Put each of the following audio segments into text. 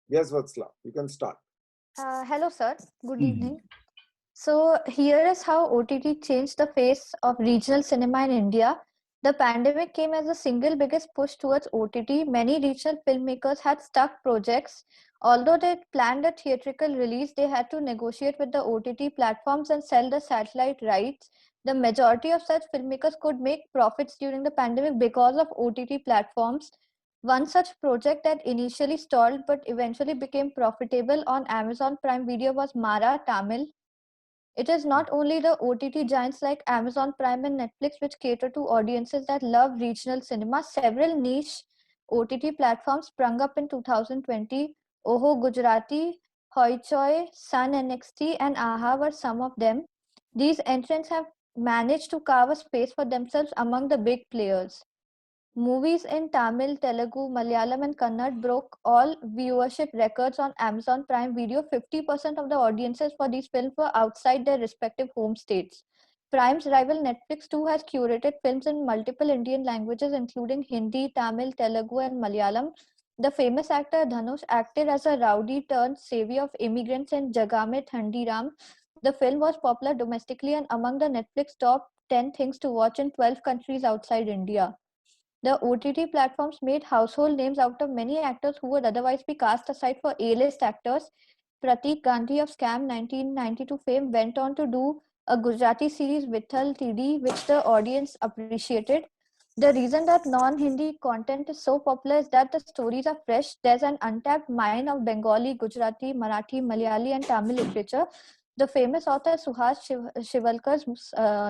Yes, Vatsla, you can start. Hello, sir. Good Mhm. evening. So, here is how OTT changed the face of regional cinema in India. The pandemic came as the single biggest push towards OTT. Many regional filmmakers had stuck projects. Although they planned a theatrical release, they had to negotiate with the OTT platforms and sell the satellite rights. The majority of such filmmakers could make profits during the pandemic because of OTT platforms. One such project that initially stalled but eventually became profitable on Amazon Prime Video was Mara Tamil. It is not only the OTT giants like Amazon Prime and Netflix which cater to audiences that love regional cinema. Several niche OTT platforms sprung up in 2020. Oho Gujarati, Hoichoi, Sun NXT, and AHA were some of them. These entrants have managed to carve a space for themselves among the big players. Movies in Tamil, Telugu, Malayalam, and Kannada broke all viewership records on Amazon Prime Video. 50% of the audiences for these films were outside their respective home states. Prime's rival Netflix too has curated films in multiple Indian languages, including Hindi, Tamil, Telugu, and Malayalam. The famous actor Dhanush acted as a rowdy turned savior of immigrants in Jagame Thandiram. The film was popular domestically and among the Netflix top 10 things to watch in 12 countries outside India. The OTT platforms made household names out of many actors who would otherwise be cast aside for A-list actors. Prateek Gandhi of Scam 1992 fame went on to do a Gujarati series Vithal TD, which the audience appreciated. The reason that non-Hindi content is so popular is that the stories are fresh. There's an untapped mine of Bengali, Gujarati, Marathi, Malayali, and Tamil literature. The famous author Suhas Shivalkar's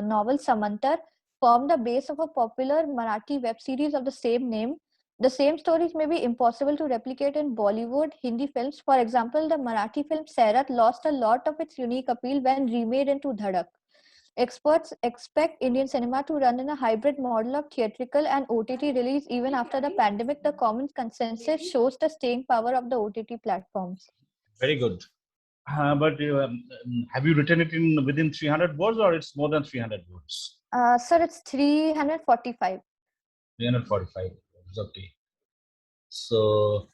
novel Samantar formed the base of a popular Marathi web series of the same name. The same stories may be impossible to replicate in Bollywood, Hindi films. For example, the Marathi film Sairat lost a lot of its unique appeal when remade into Dhadak. Experts expect Indian cinema to run in a hybrid model of theatrical and OTT release even after the pandemic. The common consensus shows the staying power of the OTT platforms. Very good. But have you written it in within 300 words or it's more than 300 words? Sir, it's 345. 345 words. Okay. So,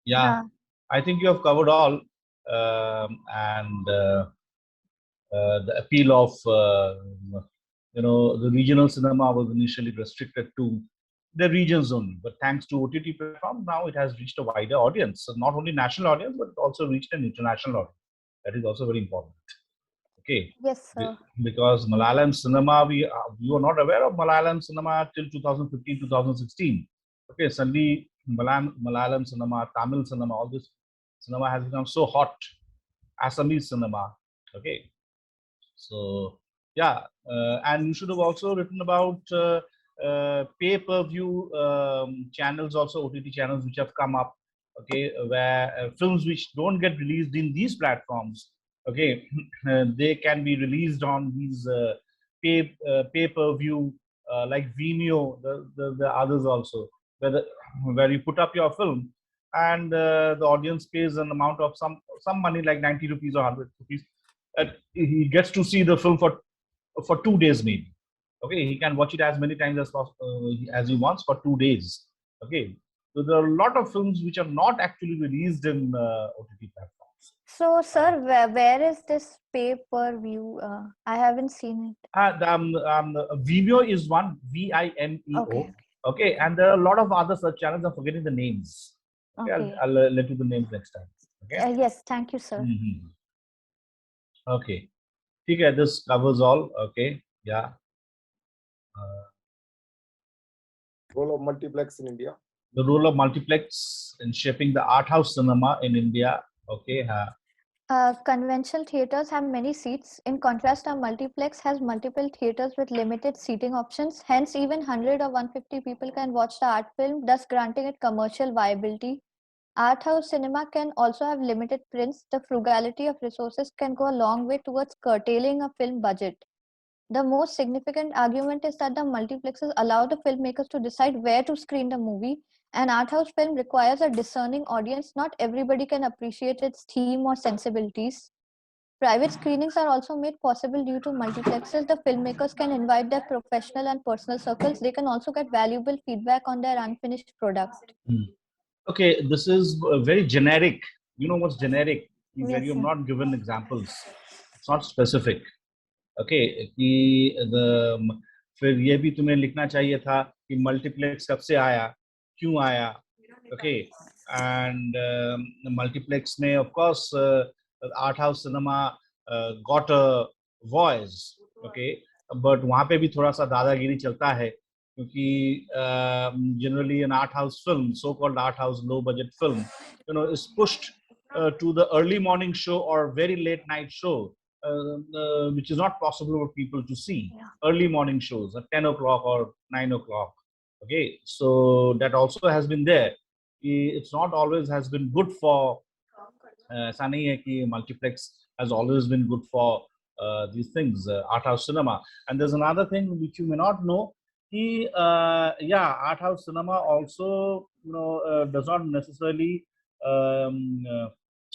yeah, I think you have covered all. And the appeal of the regional cinema was initially restricted to the regions only, but thanks to OTT platform, now it has reached a wider audience. So not only national audience, but also reached an international audience. That is also very important. Okay, Yes, sir. because Malayalam cinema, we were not aware of Malayalam cinema till 2015, 2016. Okay, suddenly Malayalam cinema, Tamil cinema, all this cinema has become so hot. Assamese cinema. Okay, so yeah, and you should have also written about pay-per-view channels, also OTT channels which have come up. Okay, where films which don't get released in these platforms, okay, they can be released on these pay-per-view like Vimeo, the others also, where you put up your film and the audience pays an amount of some money like 90 rupees or 100 rupees. He gets to see the film for 2 days maybe. Okay, he can watch it as many times as he wants for 2 days. Okay, so there are a lot of films which are not actually released in OTT platforms. So, sir, where is this pay-per-view? I haven't seen it. Vimeo is one, Vimeo. Okay. Okay, and there are a lot of other such channels. I'm forgetting the names. Okay, Okay. I'll let you the names next time. Okay. Yes, thank you, sir. Okay. Okay, this covers all. Okay, yeah. Role of multiplex in India. The role of multiplex in shaping the art house cinema in India. Okay. Conventional theaters have many seats. In contrast, a multiplex has multiple theaters with limited seating options. Hence, even 100 or 150 people can watch the art film, thus granting it commercial viability. Art house cinema can also have limited prints. The frugality of resources can go a long way towards curtailing a film budget. The most significant argument is that the multiplexes allow the filmmakers to decide where to screen the movie. An art house film requires a discerning audience. Not everybody can appreciate its theme or sensibilities. Private screenings are also made possible due to multiplexes. The filmmakers can invite their professional and personal circles. They can also get valuable feedback on their unfinished product. Okay, this is very generic. You know what's generic? Where Yes, you're sir. not given examples. It's not specific. Okay, कि the फिर ये भी तुम्हें लिखना चाहिए था कि multiplex कब से आया, क्यों आया. Okay, and multiplex may of course art house cinema got a voice. Okay, but वहाँ पे भी थोड़ा सा दादागिरी चलता है क्योंकि generally an art house film, so-called art house low budget film, is pushed to the early morning show or very late night show, which is not possible for people to see. Yeah. Early morning shows at 10 o'clock or 9 o'clock. Okay, so that also has been there. It's not always has been good for ऐसा नहीं है कि multiplex has always been good for these things, art house cinema. And there's another thing which you may not know. Art house cinema also does not necessarily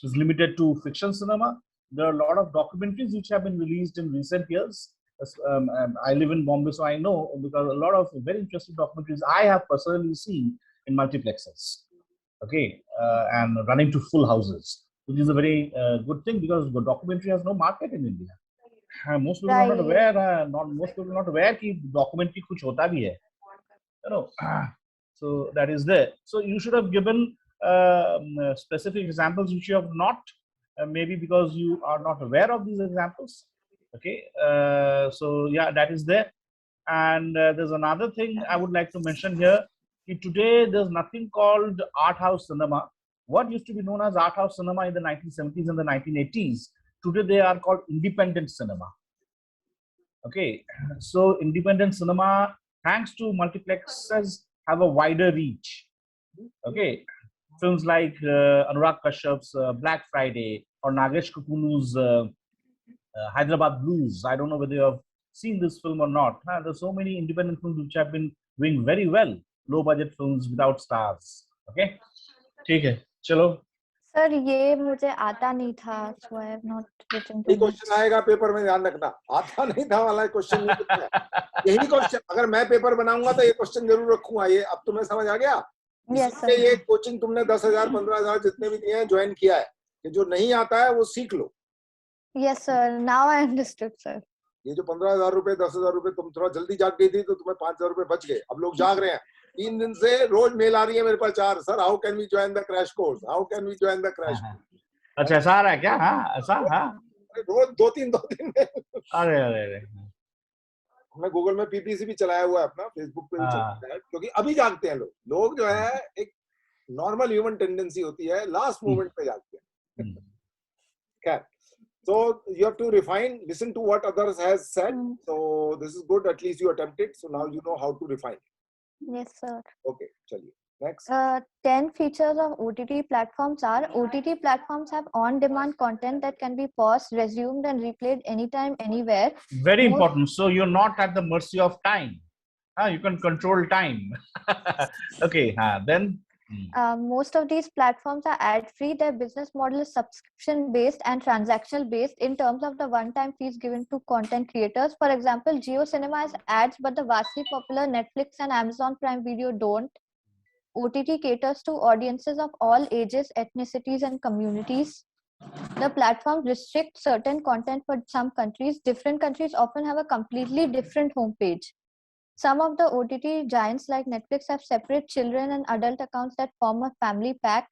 is limited to fiction cinema. There are a lot of documentaries which have been released in recent years. I live in Bombay, so I know, because a lot of very interesting documentaries I have personally seen in multiplexes. Okay, and running to full houses, which is a very good thing because the documentary has no market in India. Most people are not aware. Most people are not aware that documentary कुछ होता भी है. So that is there. So you should have given specific examples which you have not, maybe because you are not aware of these examples. Okay, so yeah, that is there. And there's another thing I would like to mention here. Today, there's nothing called art house cinema. What used to be known as art house cinema in the 1970s and the 1980s, today they are called independent cinema. Okay, so independent cinema, thanks to multiplexes, have a wider reach. Okay, films like Anurag Kashyap's Black Friday or Nagesh Kakunu's Hyderabad Blues. I don't know whether you have seen this film or not. There's so many independent films which have been doing very well. Low budget films without stars. Okay, ठीक है, चलो. Sir, ये मुझे आता नहीं था, so I have not written ये too much. Question आएगा पेपर में, ध्यान रखना. आता नहीं था वाला क्वेश्चन नहीं पूछना है. यही क्वेश्चन अगर मैं पेपर बनाऊंगा तो ये क्वेश्चन जरूर रखूंगा. ये अब तुम्हें समझ आ गया? Yes, sir. ये कोचिंग तुमने 10,000 15,000 जितने भी दिए हैं ज्वाइन किया है, कि जो नहीं आता है वो सीख लो. Yes, sir. Now I understood, sir. ये जो 15,000 रुपए 10,000 रुपए तुम थोड़ा जल्दी जाग गई थी तो तुम्हें 5,000 रुपए बच गए. अब लोग जाग रहे हैं. 3 दिन से रोज मेल आ रही है मेरे पास 4. Sir how can we join the crash course, how can we join the crash. अच्छा, ऐसा आ रहा है क्या? हाँ, ऐसा. हाँ, रोज 2-3 अरे अरे अरे. मैं गूगल में पीपीसी भी चलाया हुआ है अपना, फेसबुक पे भी चलाया है, क्योंकि अभी जागते हैं लोग जो है एक नॉर्मल ह्यूमन टेंडेंसी होती है, लास्ट मोमेंट पे जागते हैं. खैर, so you have to refine, listen to what others has said. So this is good, at least you attempted, so now you know how to refine. Yes, sir. Okay, chaliye next. 10 features of OTT platforms are: OTT platforms have on-demand content that can be paused, resumed, and replayed anytime, anywhere. Very important. So you're not at the mercy of time. You can control time. Okay. Then. Most of these platforms are ad-free. Their business model is subscription-based and transactional-based in terms of the one-time fees given to content creators. For example, Jio Cinema has ads, but the vastly popular Netflix and Amazon Prime Video don't. OTT caters to audiences of all ages, ethnicities, and communities. The platform restricts certain content for some countries. Different countries often have a completely different homepage. Some of the OTT giants like Netflix have separate children and adult accounts that form a family pack.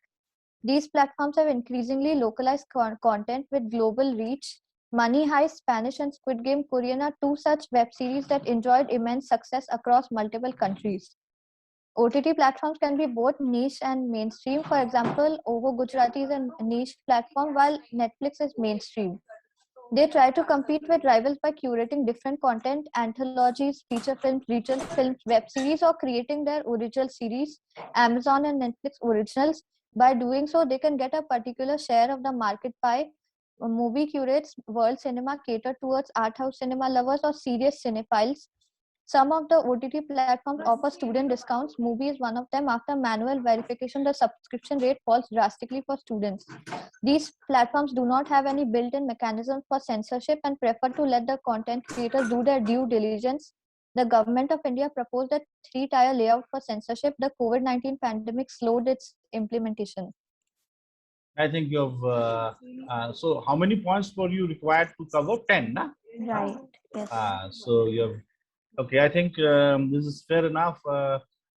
These platforms have increasingly localized content with global reach. Money Heist, Spanish, and Squid Game Korean are two such web series that enjoyed immense success across multiple countries. OTT platforms can be both niche and mainstream. For example, Ovo Gujarati is a niche platform while Netflix is mainstream. They try to compete with rivals by curating different content, anthologies, feature films, regional films, web series, or creating their original series, Amazon and Netflix originals. By doing so, they can get a particular share of the market pie. Movie curates, world cinema cater towards art house cinema lovers or serious cinephiles. Some of the OTT platforms offer student discounts. Movie is one of them. After manual verification, the subscription rate falls drastically for students. These platforms do not have any built-in mechanisms for censorship and prefer to let the content creators do their due diligence The government of India proposed a 3-tier layout for censorship. The COVID-19 pandemic slowed its implementation. I think you've. So, how many points were you required to cover? 10, na? Right. Yes. So you've. Okay, I think this is fair enough.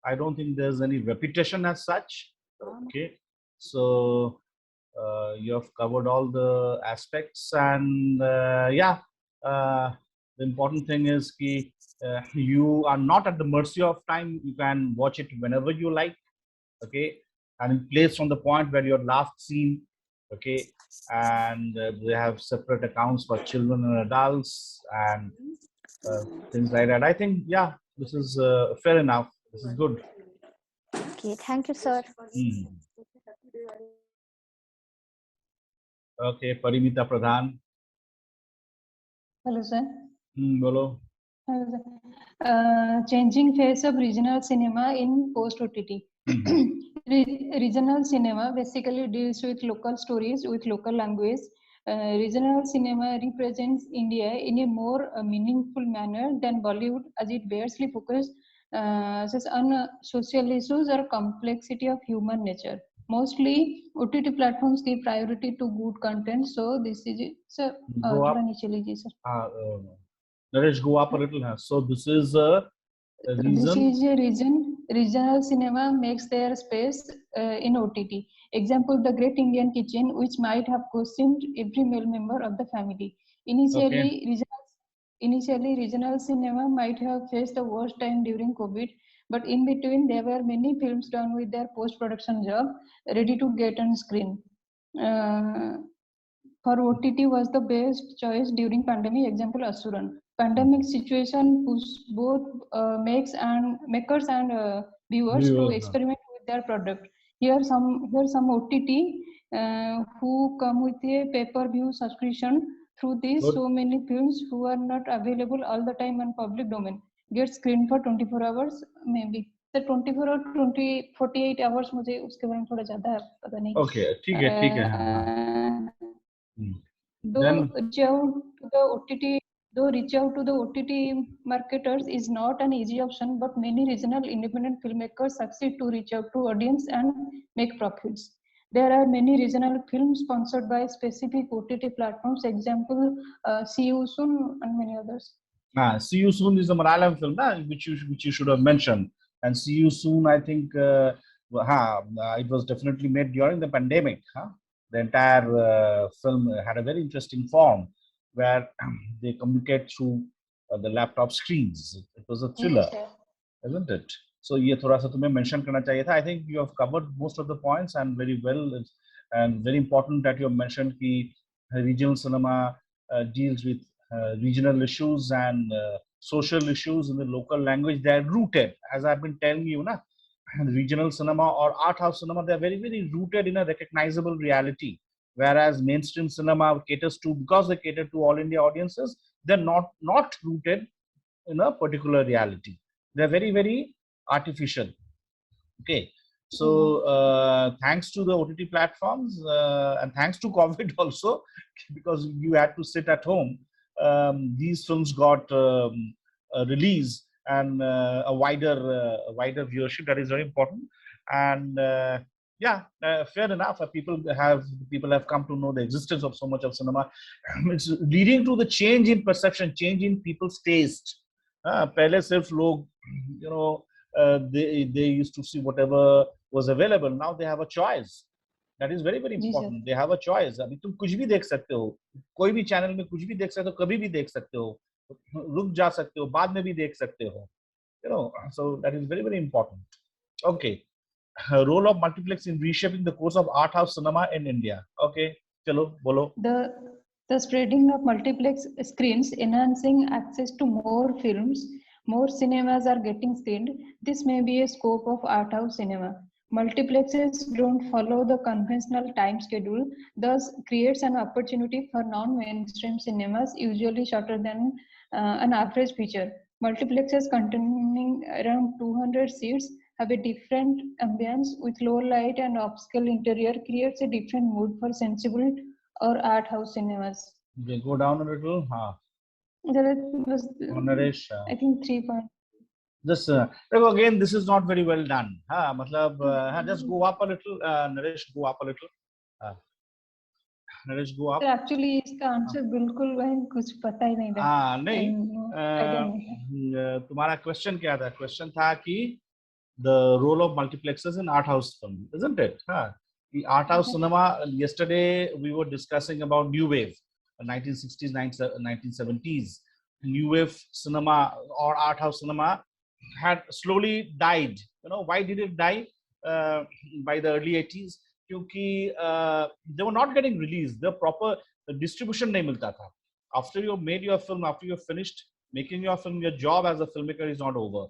I don't think there's any repetition as such. Okay, so you have covered all the aspects, and yeah, the important thing is that you are not at the mercy of time. You can watch it whenever you like. Okay, and it plays from the point where you're last seen. Okay, and they have separate accounts for children and adults and things like that. I think, yeah, this is fair enough. This is good. Okay, thank you, sir. Okay, Parimita Pradhan. Hello, sir. Bolo. Hello, sir. Changing face of regional cinema in post-OTT. Regional cinema basically deals with local stories with local language. Regional cinema represents India in a more meaningful manner than Bollywood, as it barely focuses on social issues or complexity of human nature. Mostly, OTT platforms give priority to good content. So this is it. So, Naresh, go up a little. So this is a reason. This is a reason regional cinema makes their space in OTT. Example, The Great Indian Kitchen, which might have questioned every male member of the family. Initially, regional cinema might have faced the worst time during COVID, but in between, there were many films done with their post-production job ready to get on screen. For OTT was the best choice during pandemic. Example, Asuran. Pandemic situation pushed both makers and viewers to experiment with their product. Here some OTT who come with a pay-per-view subscription. Through this, so many films who are not available all the time on public domain get screened for 24 hours maybe. The 24 or 48 hours मुझे उसके बारे में थोड़ा ज़्यादा है पता नहीं. Okay, ठीक है. Though reach out to the OTT marketers is not an easy option, but many regional independent filmmakers succeed to reach out to audience and make profits. There are many regional films sponsored by specific OTT platforms. Example, See You Soon and many others. See You Soon is a Malayalam film, which you should have mentioned. And See You Soon, I think, it was definitely made during the pandemic. The entire film had a very interesting form where they communicate through the laptop screens. It was a thriller, isn't it? So ये थोड़ा सा तुम्हें mention करना चाहिए था. I think you have covered most of the points and very well, and very important that you have mentioned कि regional cinema deals with regional issues and social issues in the local language. They are rooted, as I've been telling you, na. Regional cinema or art house cinema, they are very, very rooted in a recognizable reality. Whereas mainstream cinema caters to, because they cater to all India audiences, they're not rooted in a particular reality. They're very, very artificial. Okay. So thanks to the OTT platforms and thanks to COVID also, because you had to sit at home, these films got a release and a wider viewership. That is very important. And fair enough. People have come to know the existence of so much of cinema. It's leading to the change in perception, change in people's taste. पहले सिर्फ लोग, they used to see whatever was available. Now they have a choice. That is very, very important. They have a choice. अभी तुम कुछ भी देख सकते हो, कोई भी चैनल में कुछ भी देख सकते हो, कभी भी देख सकते हो, रुक जा सकते हो, बाद में भी देख सकते हो. So that is very, very important. Okay. Role of multiplex in reshaping the course of art house cinema in India. Okay, chalo, bolo. The spreading of multiplex screens, enhancing access to more films, more cinemas are getting screened. This may be a scope of art house cinema. Multiplexes don't follow the conventional time schedule, thus creates an opportunity for non-mainstream cinemas, usually shorter than an average feature. Multiplexes containing around 200 seats have a different ambience with low light and upscale interior, creates a different mood for sensible or art house cinemas. Okay, go down a little. That was, Naresh, I think 3 point. Just again, this is not very well done. मतलब just go up a little. Naresh, go up a little. Naresh, go up. Sir, actually इसका answer बिल्कुल वही कुछ पता ही नहीं था. नहीं. Idea नहीं था. तुम्हारा क्वेश्चन क्या था? क्वेश्चन था कि the role of multiplexes in art house film, isn't it? The art house cinema. Yesterday we were discussing about new wave, 1960s, 1970s. New wave cinema or art house cinema had slowly died. You know why did it die? By the early 80s, क्योंकि they were not getting released. The proper distribution नहीं मिलता था. After you made your film, after you're finished making your film, your job as a filmmaker is not over.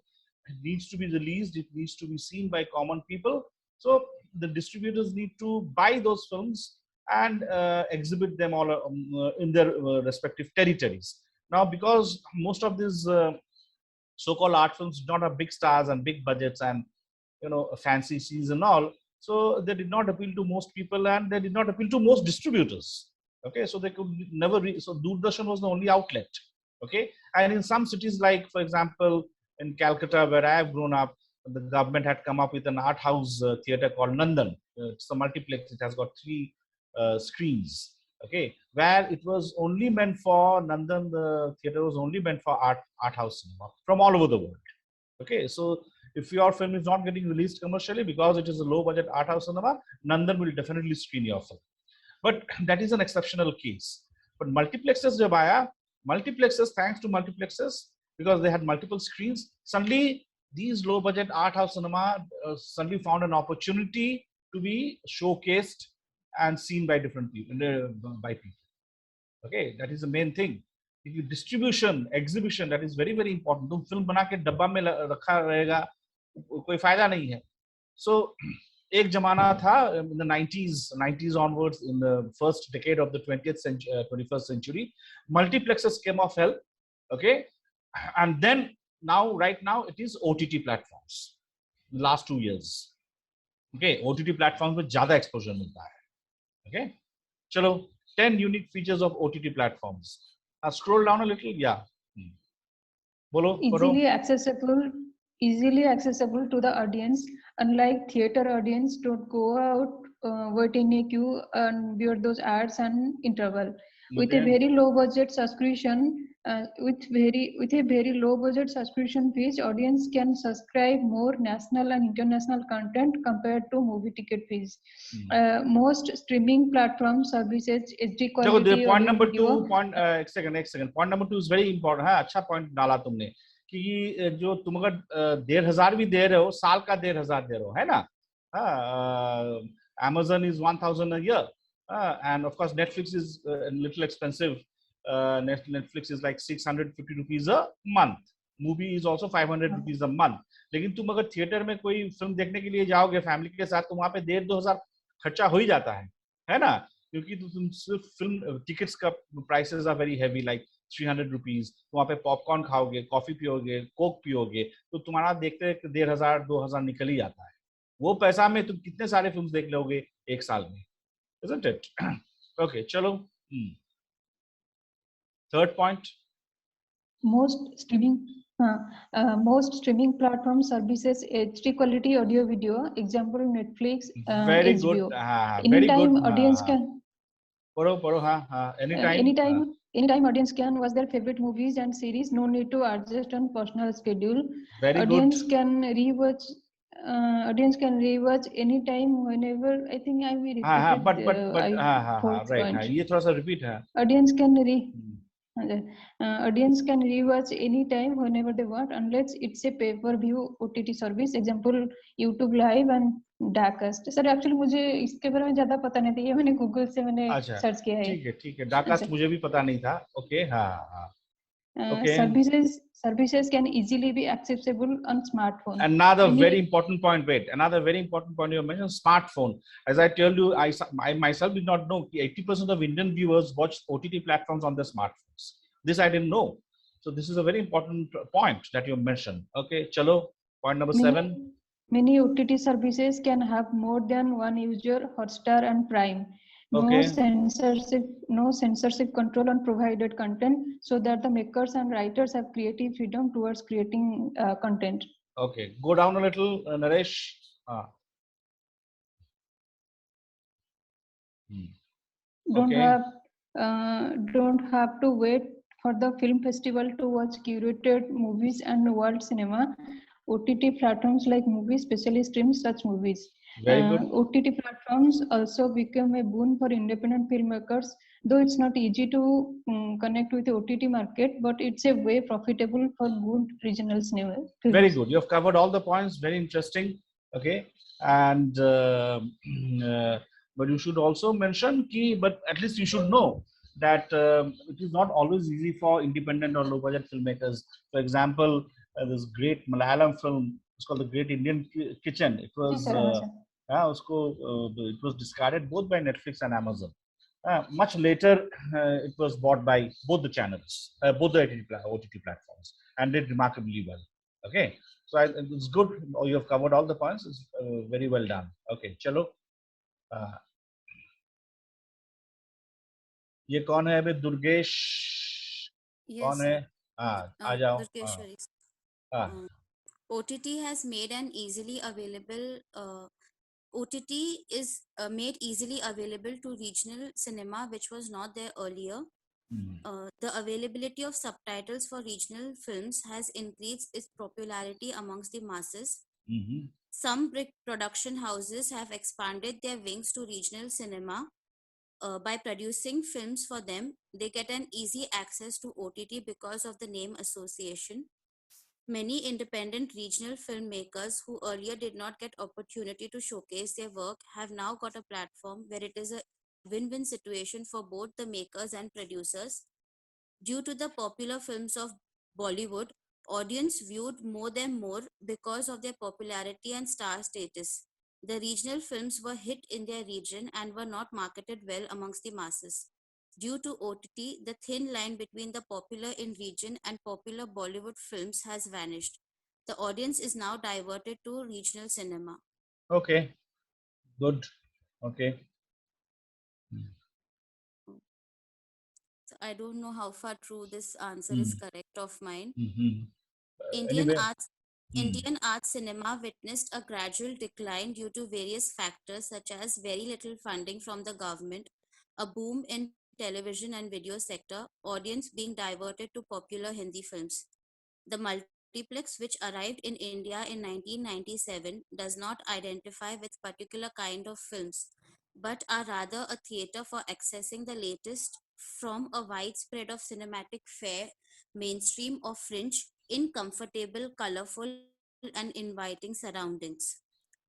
It needs to be released. It needs to be seen by common people. So the distributors need to buy those films and exhibit them all in their respective territories. Now, because most of these so-called art films do not have big stars and big budgets and fancy scenes and all, so they did not appeal to most people and they did not appeal to most distributors. Okay, so they could never so Doordarshan was the only outlet. Okay, and in some cities like, for example, in Calcutta, where I have grown up, the government had come up with an art house theater called Nandan. It's a multiplex. It has got 3 screens. Okay, where it was only meant for Nandan. The theater was only meant for art house cinema from all over the world. Okay, so if your film is not getting released commercially because it is a low budget art house cinema, Nandan will definitely screen your film. But that is an exceptional case. But multiplexes jab aaya, multiplexes, thanks to multiplexes, because they had multiple screens, suddenly these low budget art house cinema suddenly found an opportunity to be showcased and seen by different people, by people. Okay, that is the main thing. Distribution, exhibition, that is very, very important. तुम film बना के डब्बा में रखा रहेगा, कोई फायदा नहीं है. So एक जमाना था in the 90s onwards, in the first decade of the 21st century, multiplexes came of help. Okay, and then right now it is OTT platforms. The last 2 years, okay, OTT platforms में ज़्यादा exposure मिलता है. Okay, चलो 10 unique features of OTT platforms. Scroll down a little, yeah. Bolo. Easily accessible to the audience. Unlike theater audience, don't go out, wait in a queue and view those ads and interval. Okay. With a very low budget subscription, with a very low budget subscription fees, audience can subscribe more national and international content compared to movie ticket fees. Most streaming platform services HD quality. Point number 2. एक second. Point number 2 is very important. हाँ, अच्छा point डाला तुमने कि जो तुम अगर 1,500 भी दे रहे हो, साल का 1,500 दे रहे हो, है ना? Amazon is 1,000 a year, and of course Netflix is a little expensive. Netflix is like 650 rupees a month. Movie is also 500 rupees a month. लेकिन तुम अगर थिएटर में कोई फिल्म देखने के लिए जाओगे फैमिली के साथ, तो वहाँ पे 1,500-2,000 खर्चा हो ही जाता है ना? क्योंकि तुम सिर्फ फिल्म टिकट्स का prices are very heavy, like 300 rupees. वहाँ पे पॉपकॉर्न खाओगे, कॉफी पियोगे, कोक पियोगे, तो तुम्हारा देखते 1,500-2,000 निकल ही जाता है. वो पैसा में तुम कितने सारे फिल्म देख लोगे एक साल में, isn't it? Okay, चलो. Third point. Most streaming platform services HD quality audio video. Example Netflix, very HBO. Good. Anytime audience can. Anytime audience can watch their favorite movies and series. No need to adjust on personal schedule. Very audience good. Can rewatch. Audience can rewatch anytime, whenever. I think I will repeat. But right. ये थोड़ा सा repeat है. Audience can rewatch anytime, whenever they want, unless it's a pay-per-view OTT service. Example YouTube Live and Darkast. Sir, actually मुझे इसके बारे में ज़्यादा पता नहीं था. ये मैंने Google से सर्च किया है. ठीक है. Darkast मुझे भी पता नहीं था. Okay, हाँ. Okay. Services can easily be accessible on smartphone. Another very important point you mentioned, smartphone. As I told you, I myself did not know 80% of Indian viewers watch OTT platforms on their smartphones. This I didn't know. So this is a very important point that you mentioned. Okay, chalo, point number 7. Many OTT services can have more than one user, Hotstar and Prime. Okay. No censorship control on provided content, so that the makers and writers have creative freedom towards creating content. Okay, go down a little, Naresh. Don't Okay. have to wait for the film festival to watch curated movies and world cinema. OTT platforms like movies specially stream such movies. Very good. OTT platforms also become a boon for independent filmmakers, though it's not easy to connect with the OTT market, but it's a way profitable for good regional cinema films. Very good. You have covered all the points. Very interesting. Okay. And but you should also mention key, but at least you should know that it is not always easy for independent or low budget filmmakers. For example, this great Malayalam film, it's called The Great Indian Kitchen. It was it was discarded both by Netflix and Amazon. Much later, it was bought by both the channels, both the OTT platforms, and did remarkably well. Okay, so it's good. You have covered all the points. It's very well done. Okay, chalo. ये कौन है अभी? दुर्गेश कौन है? आ जाओ. OTT has made an easily available. OTT is made easily available to regional cinema, which was not there earlier. The availability of subtitles for regional films has increased its popularity amongst the masses. Some big production houses have expanded their wings to regional cinema. By producing films for them, they get an easy access to OTT because of the name association. Many independent regional filmmakers who earlier did not get opportunity to showcase their work have now got a platform where it is a win-win situation for both the makers and producers. Due to the popular films of Bollywood, audience viewed more than more because of their popularity and star status. The regional films were hit in their region and were not marketed well amongst the masses. Due to OTT, the thin line between the popular in region and popular Bollywood films has vanished. The audience is now diverted to regional cinema. Okay, good. Okay. So I don't know how far true this answer is correct of mine. Indian art cinema witnessed a gradual decline due to various factors such as very little funding from the government, a boom in television and video sector, audience being diverted to popular Hindi films. The multiplex which arrived in India in 1997 does not identify with particular kind of films, but are rather a theatre for accessing the latest from a widespread of cinematic fare, mainstream or fringe, in comfortable, colorful and inviting surroundings.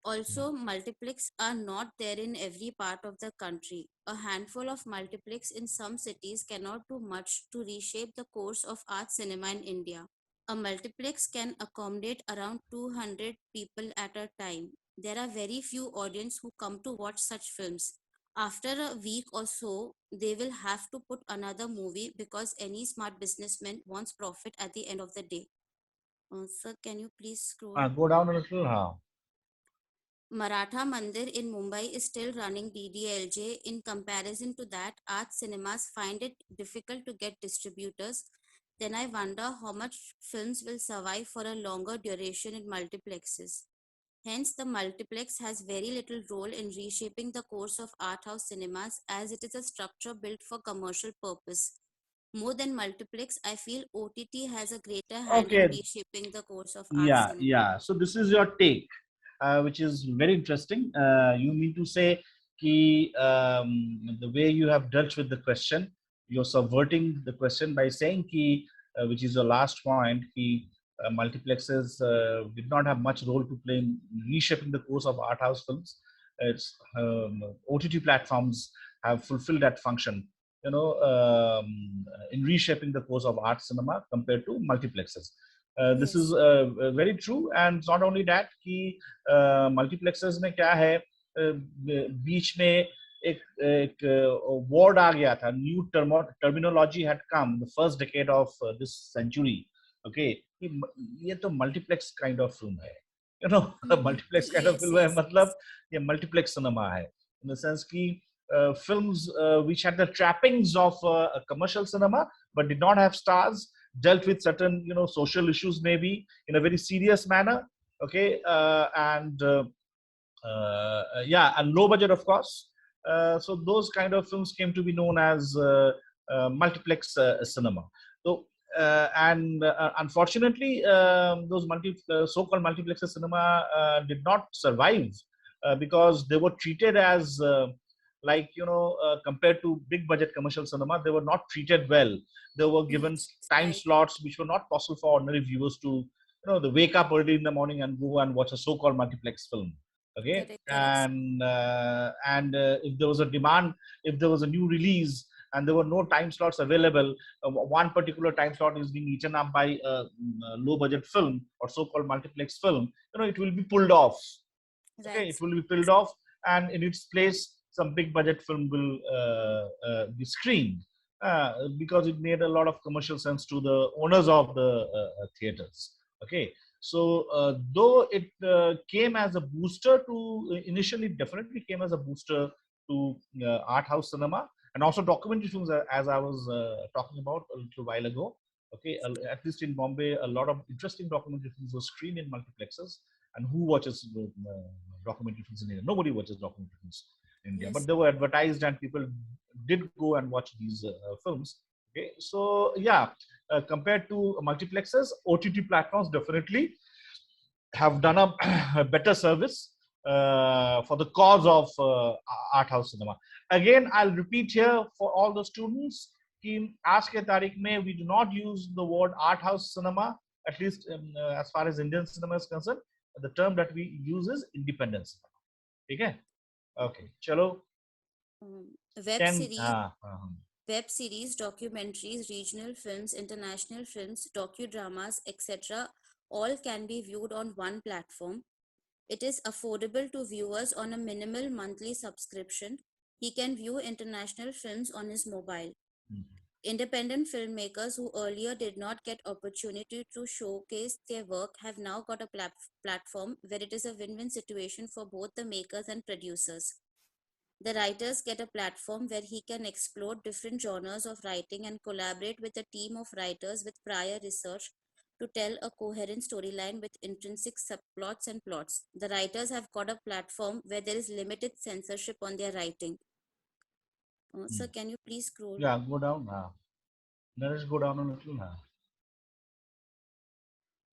Also, multiplex are not there in every part of the country. A handful of multiplex in some cities cannot do much to reshape the course of art cinema in India. A multiplex can accommodate around 200 people at a time. There are very few audience who come to watch such films. After a week or so, they will have to put another movie because any smart businessman wants profit at the end of the day. Sir, can you please scroll? Go down a little. Maratha Mandir in Mumbai is still running DDLJ. In comparison to that, art cinemas find it difficult to get distributors. Then I wonder how much films will survive for a longer duration in multiplexes. Hence, the multiplex has very little role in reshaping the course of art house cinemas as it is a structure built for commercial purpose. More than multiplex, I feel OTT has a greater hand in reshaping the course of art cinema. Yeah. So this is your take, which is very interesting. You mean to say the way you have dealt with the question, you're subverting the question by saying which is your last point, multiplexes did not have much role to play in reshaping the course of art house films. It's OTT platforms have fulfilled that function, in reshaping the course of art cinema compared to multiplexes. This is very true, and it's not only that multiplexes में क्या है, बीच में एक word आ गया था, new terminology had come the first decade of this century. Okay, ये तो multiplex kind of film है, multiplex kind of film है, मतलब ये multiplex cinema है, in the sense कि films which had the trappings of a commercial cinema but did not have stars, dealt with certain social issues maybe in a very serious manner. Okay, yeah, and low budget, of course. So those kind of films came to be known as multiplex cinema. So unfortunately, those so-called multiplex cinema did not survive because they were treated as like compared to big budget commercial cinema, they were not treated well. They were given Yes, time right. slots which were not possible for ordinary viewers to they wake up early in the morning and go and watch a so-called multiplex film. Okay, Correct, yes. and if there was a demand, if there was a new release and there were no time slots available, one particular time slot is being eaten up by a low budget film or so-called multiplex film, it will be pulled off. Okay, Right. it will be pulled off, and in its place some big budget film will be screened because it made a lot of commercial sense to the owners of the theaters. Okay, so though it came as a booster to initially, definitely came as a booster to art house cinema and also documentary films, as I was talking about a little while ago. Okay, at least in Bombay, a lot of interesting documentary films were screened in multiplexes. And who watches documentary films in India? Nobody watches documentary films in India, Yes. but they were advertised and people did go and watch these films. Okay, so yeah, compared to multiplexes, OTT platforms definitely have done a better service for the cause of art house cinema. Again, I'll repeat here for all the students, आज के तारीख में we do not use the word art house cinema, at least as far as Indian cinema is concerned. The term that we use is independent cinema. Okay? Okay, chalo. Web series, documentaries, regional films, international films, docudramas, etc. all can be viewed on one platform. It is affordable to viewers on a minimal monthly subscription. He can view international films on his mobile. Independent filmmakers who earlier did not get opportunity to showcase their work have now got a platform where it is a win-win situation for both the makers and producers. The writers get a platform where he can explore different genres of writing and collaborate with a team of writers with prior research to tell a coherent storyline with intrinsic subplots and plots. The writers have got a platform where there is limited censorship on their writing. Sir, can you please scroll? Yeah, go down. Let's go down a little.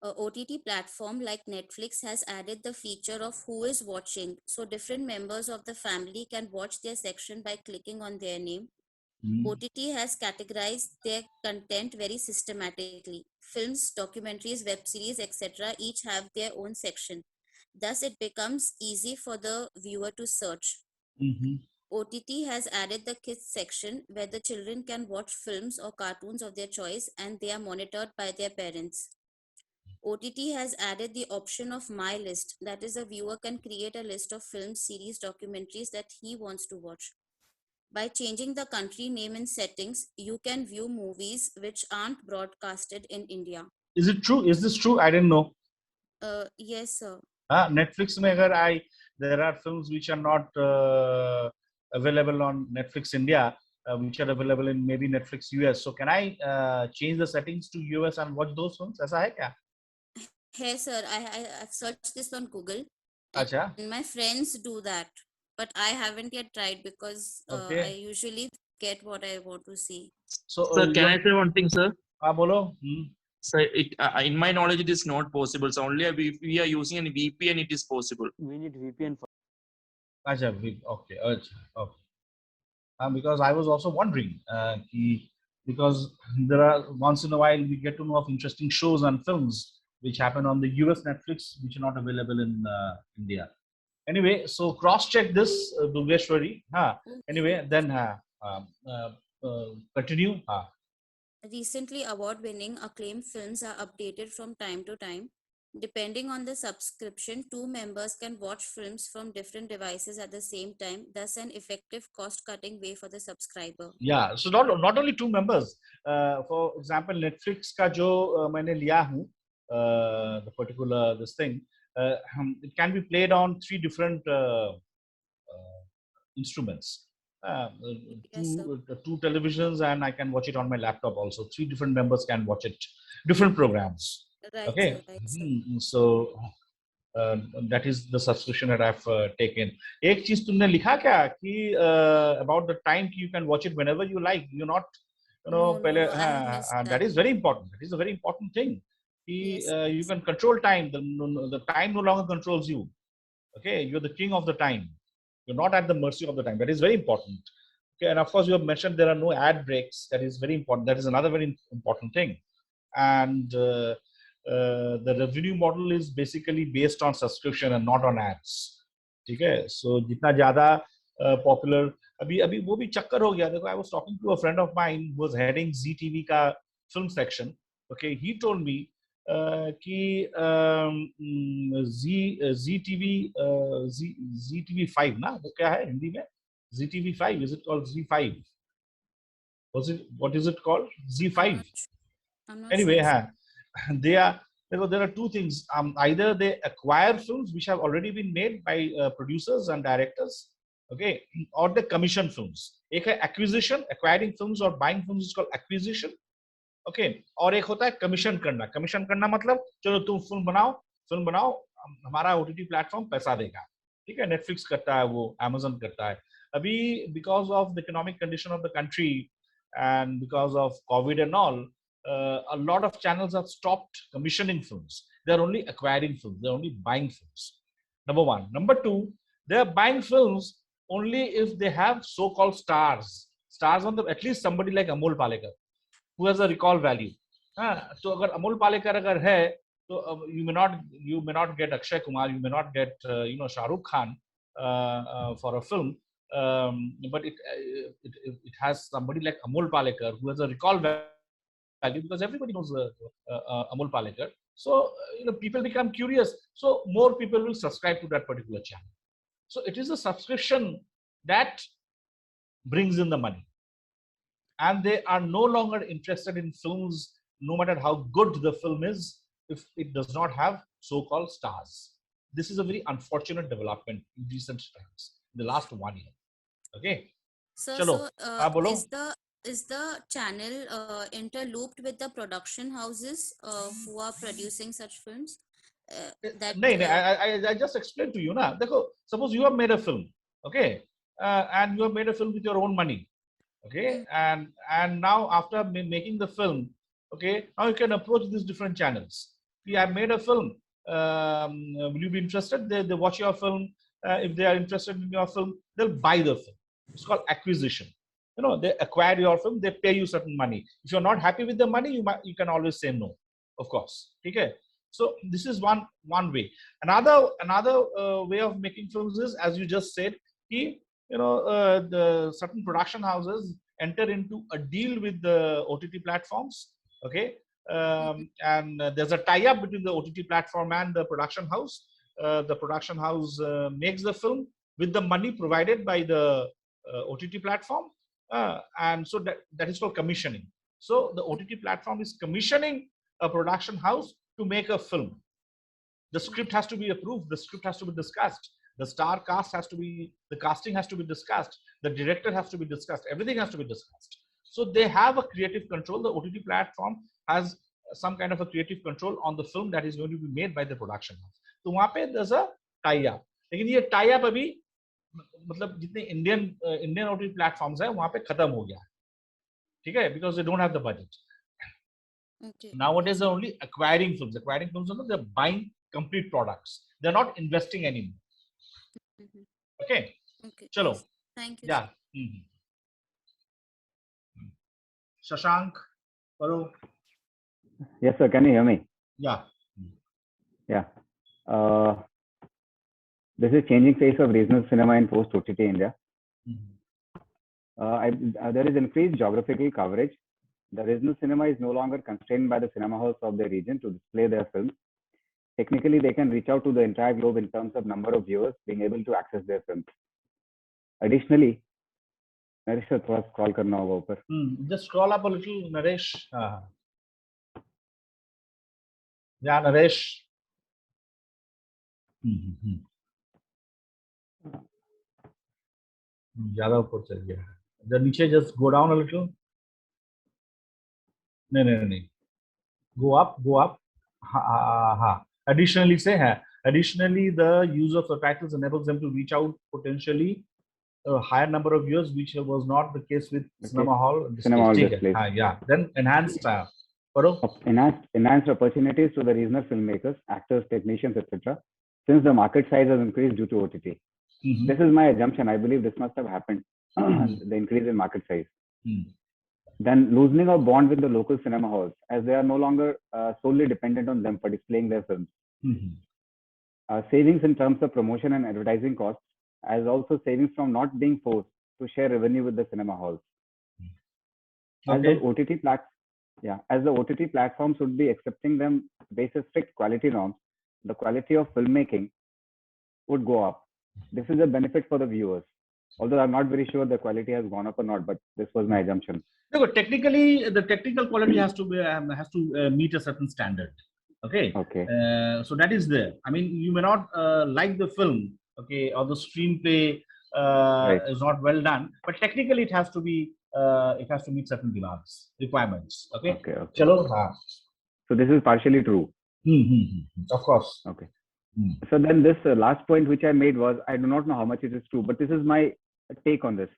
A OTT platform like Netflix has added the feature of who is watching, so different members of the family can watch their section by clicking on their name. OTT has categorized their content very systematically. Films, documentaries, web series, etc. each have their own section. Thus, it becomes easy for the viewer to search. OTT has added the kids section where the children can watch films or cartoons of their choice and they are monitored by their parents. OTT has added the option of My List, that is, a viewer can create a list of films, series, documentaries that he wants to watch. By changing the country name in settings, you can view movies which aren't broadcasted in India. Is it true? Is this true? I didn't know. Yes, sir. Netflix mein agar there are films which are not available on Netflix India, which are available in maybe Netflix US. So can I change the settings to US and watch those films? ऐसा है क्या? Hey, sir, I've searched this on Google. Achha. And my friends do that. But I haven't yet tried because Okay. I usually get what I want to see. So, sir, can I say one thing, sir? Bolo. So, in my knowledge, it is not possible. So, only if we are using a VPN, it is possible. We need VPN for. Okay. Okay. Because I was also wondering, because there are once in a while we get to know of interesting shows and films which happen on the US Netflix, which are not available in India. Anyway, so cross-check this, Dugeshwari. Anyway, then continue. Recently, award-winning acclaimed films are updated from time to time. Depending on the subscription, two members can watch films from different devices at the same time, thus an effective cost-cutting way for the subscriber. Yeah, so not only two members. For example, Netflix ka jo maine liya hu, the particular this thing, it can be played on 3 different instruments. Yes, sir. two televisions, and I can watch it on my laptop also. 3 different members can watch it, different programs. Right, Okay. sir. Right, sir. So that is the subscription that I've taken. एक चीज तुमने लिखा क्या कि about the time you can watch it whenever you like. You're not, No, पहले I have missed that that. is very important. That is a very important thing. Yes, You can control time. The time no longer controls you. Okay, you're the king of the time. You're not at the mercy of the time. That is very important. Okay, and of course you have mentioned there are no ad breaks. That is very important. That is another very important thing. And the revenue model is basically based on subscription and not on ads. ठीक है, so जितना ज़्यादा popular अभी वो भी चक्कर हो गया. देखो, I was talking to a friend of mine who was heading ZTV का film section. Okay, he told me कि ZTV5 ना, वो क्या है हिंदी में? ZTV5, is it called Z5? What is it called? Z5. I'm not Anyway, sure. there are two things. Either they acquire films which have already been made by producers and directors, okay, or they commission films. एक है acquisition, acquiring films or buying films is called acquisition, okay, और एक होता है commission करना. Commission करना मतलब चलो तुम फिल्म बनाओ, हमारा OTT प्लेटफॉर्म पैसा देगा, ठीक है. Netflix करता है वो, Amazon करता है. अभी because of the economic condition of the country and because of COVID and all, a lot of channels have stopped commissioning films. They're only acquiring films. They're only buying films. Number one. Number two, they're buying films only if they have so-called stars. Stars on the, at least somebody like Amol Palekar, who has a recall value. So अगर Amol Palekar अगर है, तो you may not get Akshay Kumar, you may not get Shah Rukh Khan for a film. But it has somebody like Amol Palekar who has a recall value because everybody knows Amol Palekar. So people become curious. So more people will subscribe to that particular channel. So it is a subscription that brings in the money, and they are no longer interested in films, no matter how good the film is, if it does not have so-called stars. This is a very unfortunate development in recent times, in the last 1 year. Okay. So, Chalo, is the channel interlooped with the production houses who are producing such films? I just explained to you na. Dekho, suppose you have made a film, okay, and you have made a film with your own money, okay, and now after making the film, okay, now you can approach these different channels. I have made a film. Will you be interested? They watch your film. If they are interested in your film, they'll buy the film. It's called acquisition. They acquire your film. They pay you certain money. If you're not happy with the money, you can always say no, of course. Okay. So this is one way. Another way of making films is, as you just said, the certain production houses enter into a deal with the OTT platforms. Okay. And there's a tie-up between the OTT platform and the production house. The production house makes the film with the money provided by the OTT platform, and so that is called commissioning. So the OTT platform is commissioning a production house to make a film. The script has to be approved. The script has to be discussed. The star cast has to be, the casting has to be discussed. The director has to be discussed. Everything has to be discussed. So they have a creative control. The OTT platform has some kind of a creative control on the film that is going to be made by the production house. So वहाँ पे there's a tie-up. लेकिन ये tie-up अभी मतलब जितने Indian OTT platforms हैं वहाँ पे खत्म हो गया है, ठीक है? Because they don't have the budget. Okay. Nowadays they're only acquiring films. Acquiring films, they're buying complete products. They're not investing anymore. Okay. Okay. Chalo. Yes. Thank you. Yeah. Shashank, Paru. Yes, sir. Can you hear me? Yeah. Yeah. This is changing face of regional cinema in post-OTT India. There is increased geographical coverage. The regional cinema is no longer constrained by the cinema halls of their region to display their films. Technically, they can reach out to the entire globe in terms of number of viewers being able to access their films. Additionally, Naresh, थोड़ा scroll करना होगा ऊपर. Just scroll up a little, Naresh. Yeah, Naresh. ज़्यादा ऊपर चल गया है, जब नीचे just go down a little, नहीं, go up, हाँ, additionally से है, additionally the use of subtitles enables them to reach out potentially a higher number of viewers, which was not the case with cinema hall displays. Cinema hall ठीक है, displays. हाँ, yeah, then enhanced पढ़ो, Enhanced opportunities to the regional filmmakers, actors, technicians, etc. Since the market size has increased due to OTT. This is my assumption. I believe this must have happened. The increase in market size. Then loosening of bond with the local cinema halls, as they are no longer solely dependent on them for displaying their films. Savings in terms of promotion and advertising costs, as also savings from not being forced to share revenue with the cinema halls. As the OTT platforms would be accepting them based on strict quality norms, the quality of filmmaking would go up. This is a benefit for the viewers. Although I'm not very sure the quality has gone up or not, but this was my assumption. No, technically, the technical quality has to meet a certain standard. Okay. So that is there. I mean, you may not like the film, okay, or the screenplay is not well done, but technically it has to be it has to meet certain requirements. Okay. Chalo, so this is partially true. Of course. Okay. So then this last point which I made was, I do not know how much it is true, but this is my take on this.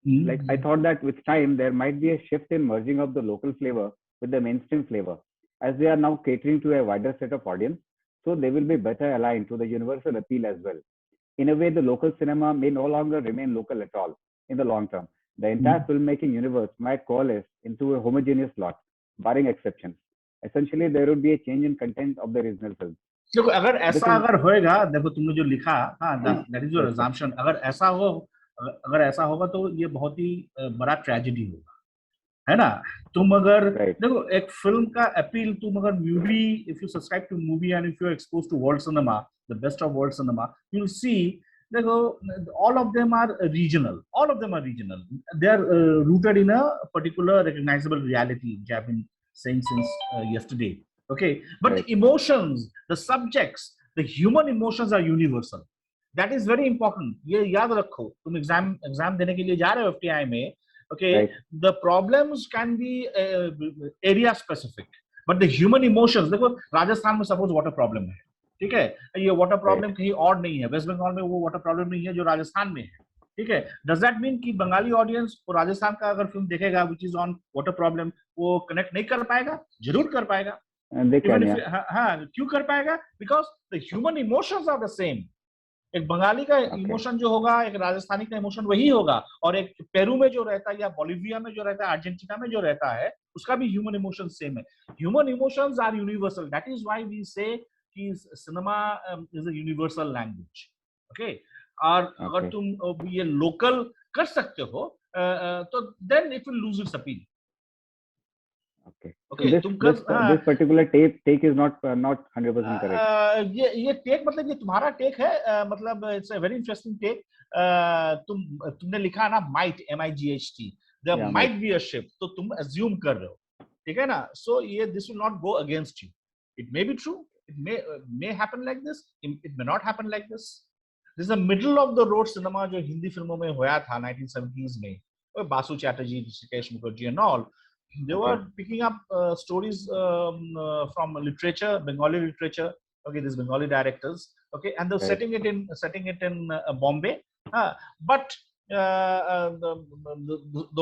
Like, I thought that with time there might be a shift in merging of the local flavor with the mainstream flavor, as they are now catering to a wider set of audience, so they will be better aligned to the universal appeal as well. In a way, the local cinema may no longer remain local at all in the long term. The entire filmmaking universe might coalesce into a homogeneous lot, barring exceptions. Essentially, there would be a change in content of the regional film. देखो, अगर ऐसा होएगा, देखो तुमने जो लिखा, हाँ, that is your assumption. अगर ऐसा होगा तो ये बहुत ही बड़ा ट्रेजेडी होगा, है ना? तुम अगर देखो एक फिल्म का अपील, तुम अगर movie, if you subscribe to movie and if you are exposed to world cinema, the best of world cinema, you will see, देखो, all of them are regional. They are rooted in a particular recognizable reality, which I've been saying since yesterday. Okay, but the emotions, the subjects, the human emotions are universal. That is very important. ये याद रखो, तुम exam देने के लिए जा रहे हो FTI में, okay, the problems can be area specific, but the human emotions, देखो राजस्थान में suppose water problem है, ठीक है, ये water problem कहीं और नहीं है, वेस्ट बंगाल में वो water problem नहीं है जो राजस्थान में है, ठीक है. Does that mean कि बंगाली ऑडियंस वो राजस्थान का अगर फिल्म देखेगा which is on water problem, वो कनेक्ट नहीं कर पाएगा? जरूर कर पाएगा. हाँ, क्यों कर पाएगा? Because the human emotions are the same. एक बंगाली का इमोशन जो होगा, एक राजस्थानी का इमोशन वही होगा, और एक पेरू में जो रहता है, या बोलिविया में जो रहता है, अर्जेंटीना में जो रहता है, उसका भी ह्यूमन इमोशन सेम है. Human emotions are universal. That is why we say कि cinema is a universal language. Okay, और अगर तुम ये लोकल कर सकते हो तो then it will lose its appeal. Okay. This particular take is not 100% correct. ये take मतलब ये तुम्हारा take है, मतलब it's a very interesting take. तुमने लिखा ना might, MIGHT, there might be a shift, तो तुम assume कर रहे हो, ठीक है ना? So ये this will not go against you. It may be true, it may happen like this, it may not happen like this. This is a middle of the road cinema जो हिंदी फिल्मों में होया था 1970s में, Basu Chatterjee, Rishikesh Mukherjee and all. They were picking up stories from literature, Bengali literature. Okay, these Bengali directors. Okay, and they're setting it in Bombay. But the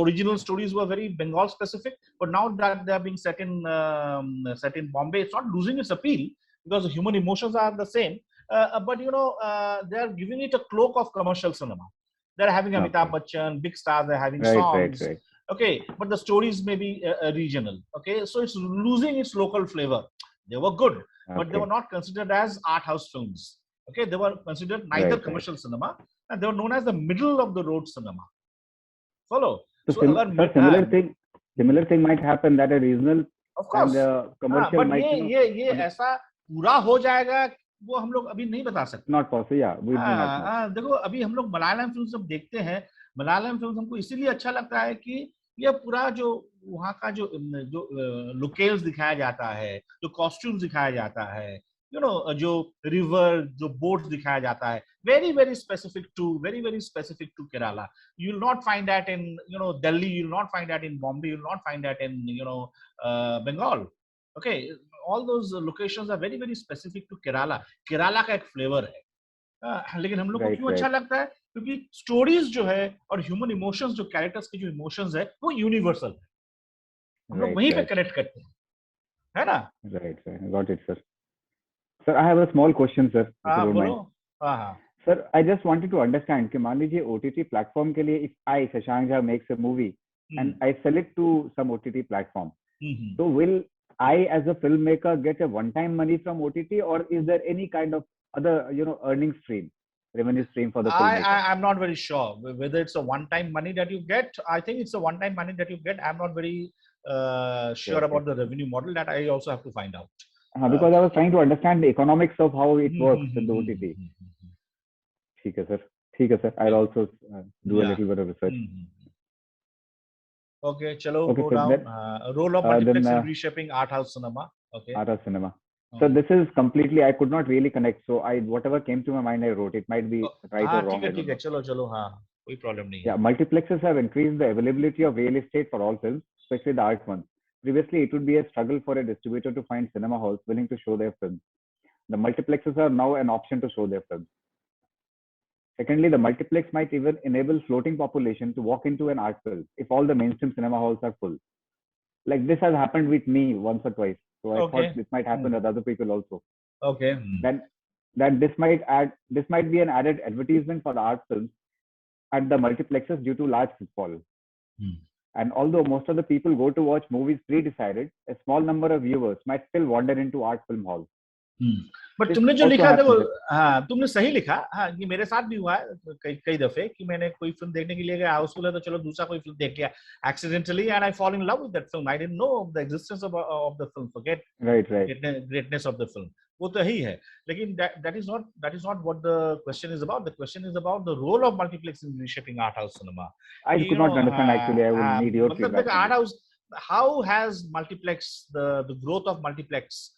original stories were very Bengal specific. But now that they are being set in Bombay, it's not losing its appeal because the human emotions are the same. But you know, they are giving it a cloak of commercial cinema. They're having Amitabh Bachchan, big stars. They're having songs. Okay, but the stories may be regional. Okay, so it's losing its local flavor. They were good, but they were not considered as art house films. Okay, they were considered neither commercial cinema, and they were known as the middle of the road cinema. Follow? So similar thing might happen that a regional, of course, and the commercial but might. ये ऐसा पूरा हो जाएगा वो हम लोग अभी नहीं बता सकते. Not possible, yeah. We do not know. देखो अभी हम लोग मलयालम फिल्म जब देखते हैं, मलयालम फिल्म हमको इसीलिए अच्छा लगता है कि ये पूरा जो वहाँ का जो लोकेल्स दिखाया जाता है, जो कॉस्ट्यूम्स दिखाया जाता है, जो रिवर, जो बोट्स दिखाया जाता है, very specific to Kerala. You will not find that in Delhi, you will not find that in Bombay, you will not find that in Bengal. Okay, all those locations are very specific to Kerala. Kerala का एक flavour है, लेकिन हम लोग को क्यों अच्छा लगता है? क्योंकि स्टोरीज जो है और ह्यूमन इमोशंस, जो कैरेक्टर्स के जो इमोशंस है, वो यूनिवर्सल है, हम लोग वहीं पे कनेक्ट करते हैं, है ना? Right, got it, sir. Sir, I have a small question, sir. हाँ बोलो. हाँ. Sir, I just wanted to understand कि मान लीजिए OTT platform के लिए, if I, Shashank Jha, makes a movie and I sell it to some OTT platform, so will I, as a filmmaker, get a one-time money from OTT, or is there any kind of other, earning stream, revenue stream for the filmmaker? I'm not very sure whether it's a one-time money that you get. I think it's a one-time money that you get. I'm not very sure about the revenue model. That I also have to find out. Because I was trying to understand the economics of how it works in the OTT. ठीक है sir. I'll also do a little bit of research. Okay, chalo, go down. Role of multiplex in reshaping art house cinema. Okay. Art house cinema. So this is completely, I could not really connect. So whatever came to my mind, I wrote. It might be right or wrong. ठीक है, चलो, हाँ, कोई problem नहीं है. Yeah, multiplexes have increased the availability of real estate for all films, especially the art ones. Previously, it would be a struggle for a distributor to find cinema halls willing to show their films. The multiplexes are now an option to show their films. Secondly, the multiplex might even enable floating population to walk into an art film if all the mainstream cinema halls are full. Like this has happened with me once or twice. So I thought this might happen with other people also. Okay. Then this might be an added advertisement for the art films at the multiplexes due to large footfall. And although most of the people go to watch movies pre-decided, a small number of viewers might still wander into art film halls. But तुमने जो लिखा देखो, हाँ तुमने सही लिखा. हाँ, ये मेरे साथ भी हुआ है कई दफे कि मैंने कोई फिल्म देखने के लिए गया, हाउसफुल है तो चलो दूसरा कोई फिल्म देख लिया accidentally, and I fall in love with that film. I didn't know of the existence of the film. Forget greatness of the film. वो तो ही है, लेकिन that is not what the question is about. The question is about the role of multiplex in reshaping art house cinema. I could not understand actually. I would need your feedback. Art house, how has multiplex, the growth of multiplex,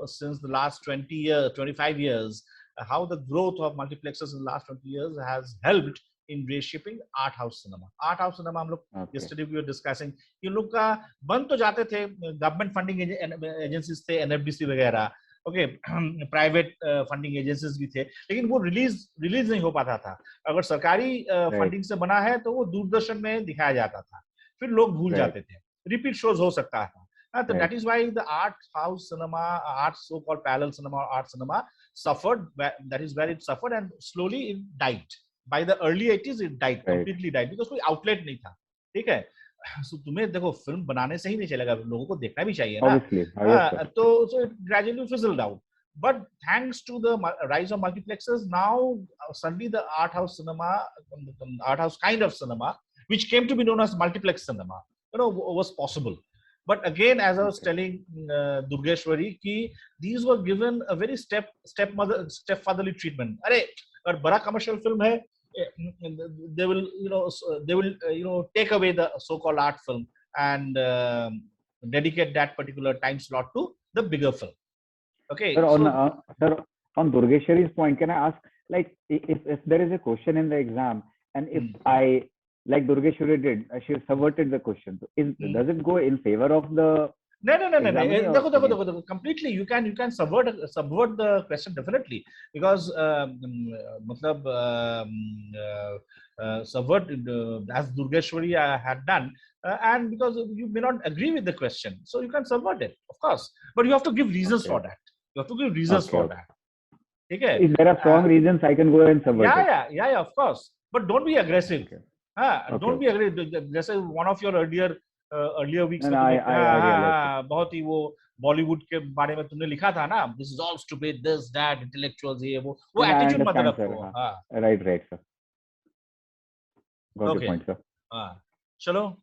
since the last 20 years, 25 years, how the growth of multiplexes in the last 20 years has helped in reshaping art house cinema. Art house cinema, हम लोग yesterday we were discussing, ये लोग का बंद तो जाते थे, government funding agencies थे, NFDC वगैरह, प्राइवेट फंडिंग एजेंसीज भी थे, लेकिन वो रिलीज नहीं हो पाता था. अगर सरकारी फंडिंग से बना है तो वो दूरदर्शन में दिखाया जाता था, फिर लोग भूल जाते थे, रिपीट शोज हो सकता था. So that is why the art house cinema, so-called parallel cinema, art cinema suffered. That is where it suffered, and slowly it died. By the early 80s, it died, completely died, because कोई outlet नहीं था. ठीक है? So तुम्हें देखो film बनाने से ही नहीं चलेगा, लोगों को देखना भी चाहिए ना. तो so it gradually fizzled out. But thanks to the rise of multiplexes, now suddenly the art house cinema, art house kind of cinema, which came to be known as multiplex cinema, was possible. But again, as I was telling Durgeshwari, ki these were given a very stepfatherly treatment. अरे अगर बड़ा commercial film है, they will take away the so-called art film and dedicate that particular time slot to the bigger film. Okay. Sir, on Durgeshwari's point, can I ask, like, if there is a question in the exam, and if I, like Durgeshwari did, she subverted the question. Does it go in favor of the? No. देखो, completely. You can subvert the question definitely, because subvert as Durgeshwari had done, and because you may not agree with the question, so you can subvert it, of course. But you have to give reasons for that. You have to give reasons for that. Okay. If there are strong reasons, I can go and subvert it. Yeah, of course. But don't be aggressive. Don't be aggressive. Just one of your earlier weeks में बहुत ही वो बॉलीवुड के बारे में तुमने लिखा था ना, this is all stupid, this that, intellectuals ये वो एटीट्यूड मत रखो. Right, sir. Got your point, sir. चलो.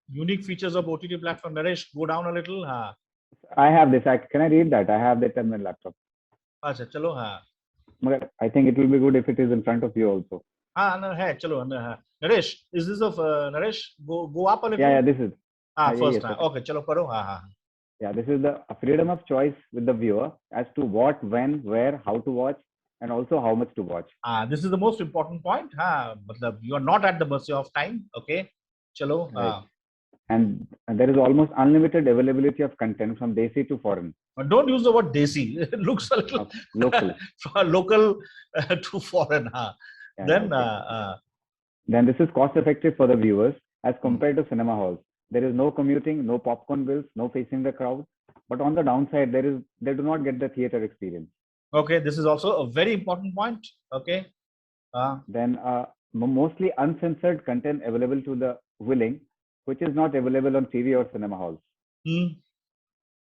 Unique features of OTT platform. Naresh, go down a little. I have this. Can I read that? I have that on my laptop. अच्छा, चलो. I think it will be good if it is in front of you also. है, चलो. Naresh, is this of Naresh? Go up a little. Yeah, this is. First. Okay, चलो पढ़ो. Yeah, this is the freedom of choice with the viewer as to what, when, where, how to watch, and also how much to watch. This is the most important point. But you are not at the mercy of time. Okay, chalo. Right. And there is almost unlimited availability of content from Desi to foreign. Don't use the word Desi. It looks a little local. Local to foreign. Yeah, then this is cost effective for the viewers as compared to cinema halls. There is no commuting, no popcorn bills, no facing the crowd. But on the downside, they do not get the theater experience. Okay, this is also a very important point. Okay. Then mostly uncensored content available to the willing, which is not available on TV or cinema halls.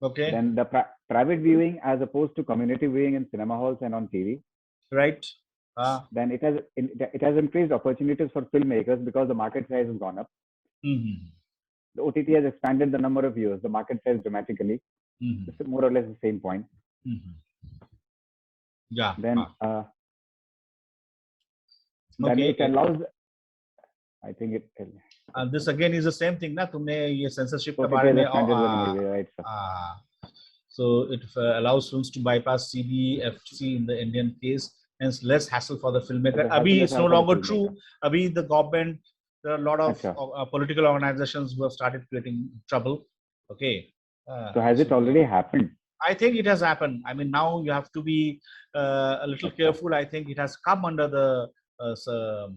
Okay. Then the private viewing as opposed to community viewing in cinema halls and on TV. Right. Then it has increased opportunities for filmmakers because the market size has gone up. The OTT has expanded the number of viewers, the market size dramatically. It's more or less the same point. Yeah. Then it allows. I think it. This again is the same thing, na? तुमने ये censorship के OTT बारे में. Right, sir. So it allows films to bypass CBFC in the Indian case, hence less hassle for the filmmaker. Abhi it's no longer true. Abhi the government, there are a lot of political organizations who have started creating trouble. Okay. So has it already happened? I think it has happened. I mean, now you have to be a little careful. I think it has come under the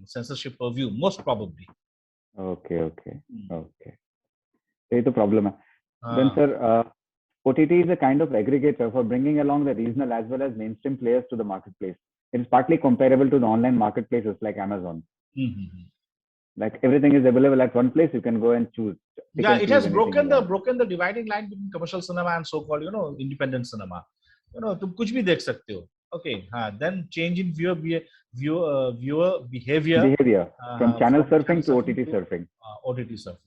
censorship purview, most probably. Okay. That's the problem. Then, sir, OTT is a kind of aggregator for bringing along the regional as well as mainstream players to the marketplace. It is partly comparable to the online marketplaces like Amazon. Like everything is available at one place, you can go and choose. Yeah, it has broken the dividing line between commercial cinema and so-called, independent cinema. तुम कुछ भी देख सकते हो. Okay, then change in viewer behavior from channel surfing to OTT surfing. OTT surfing.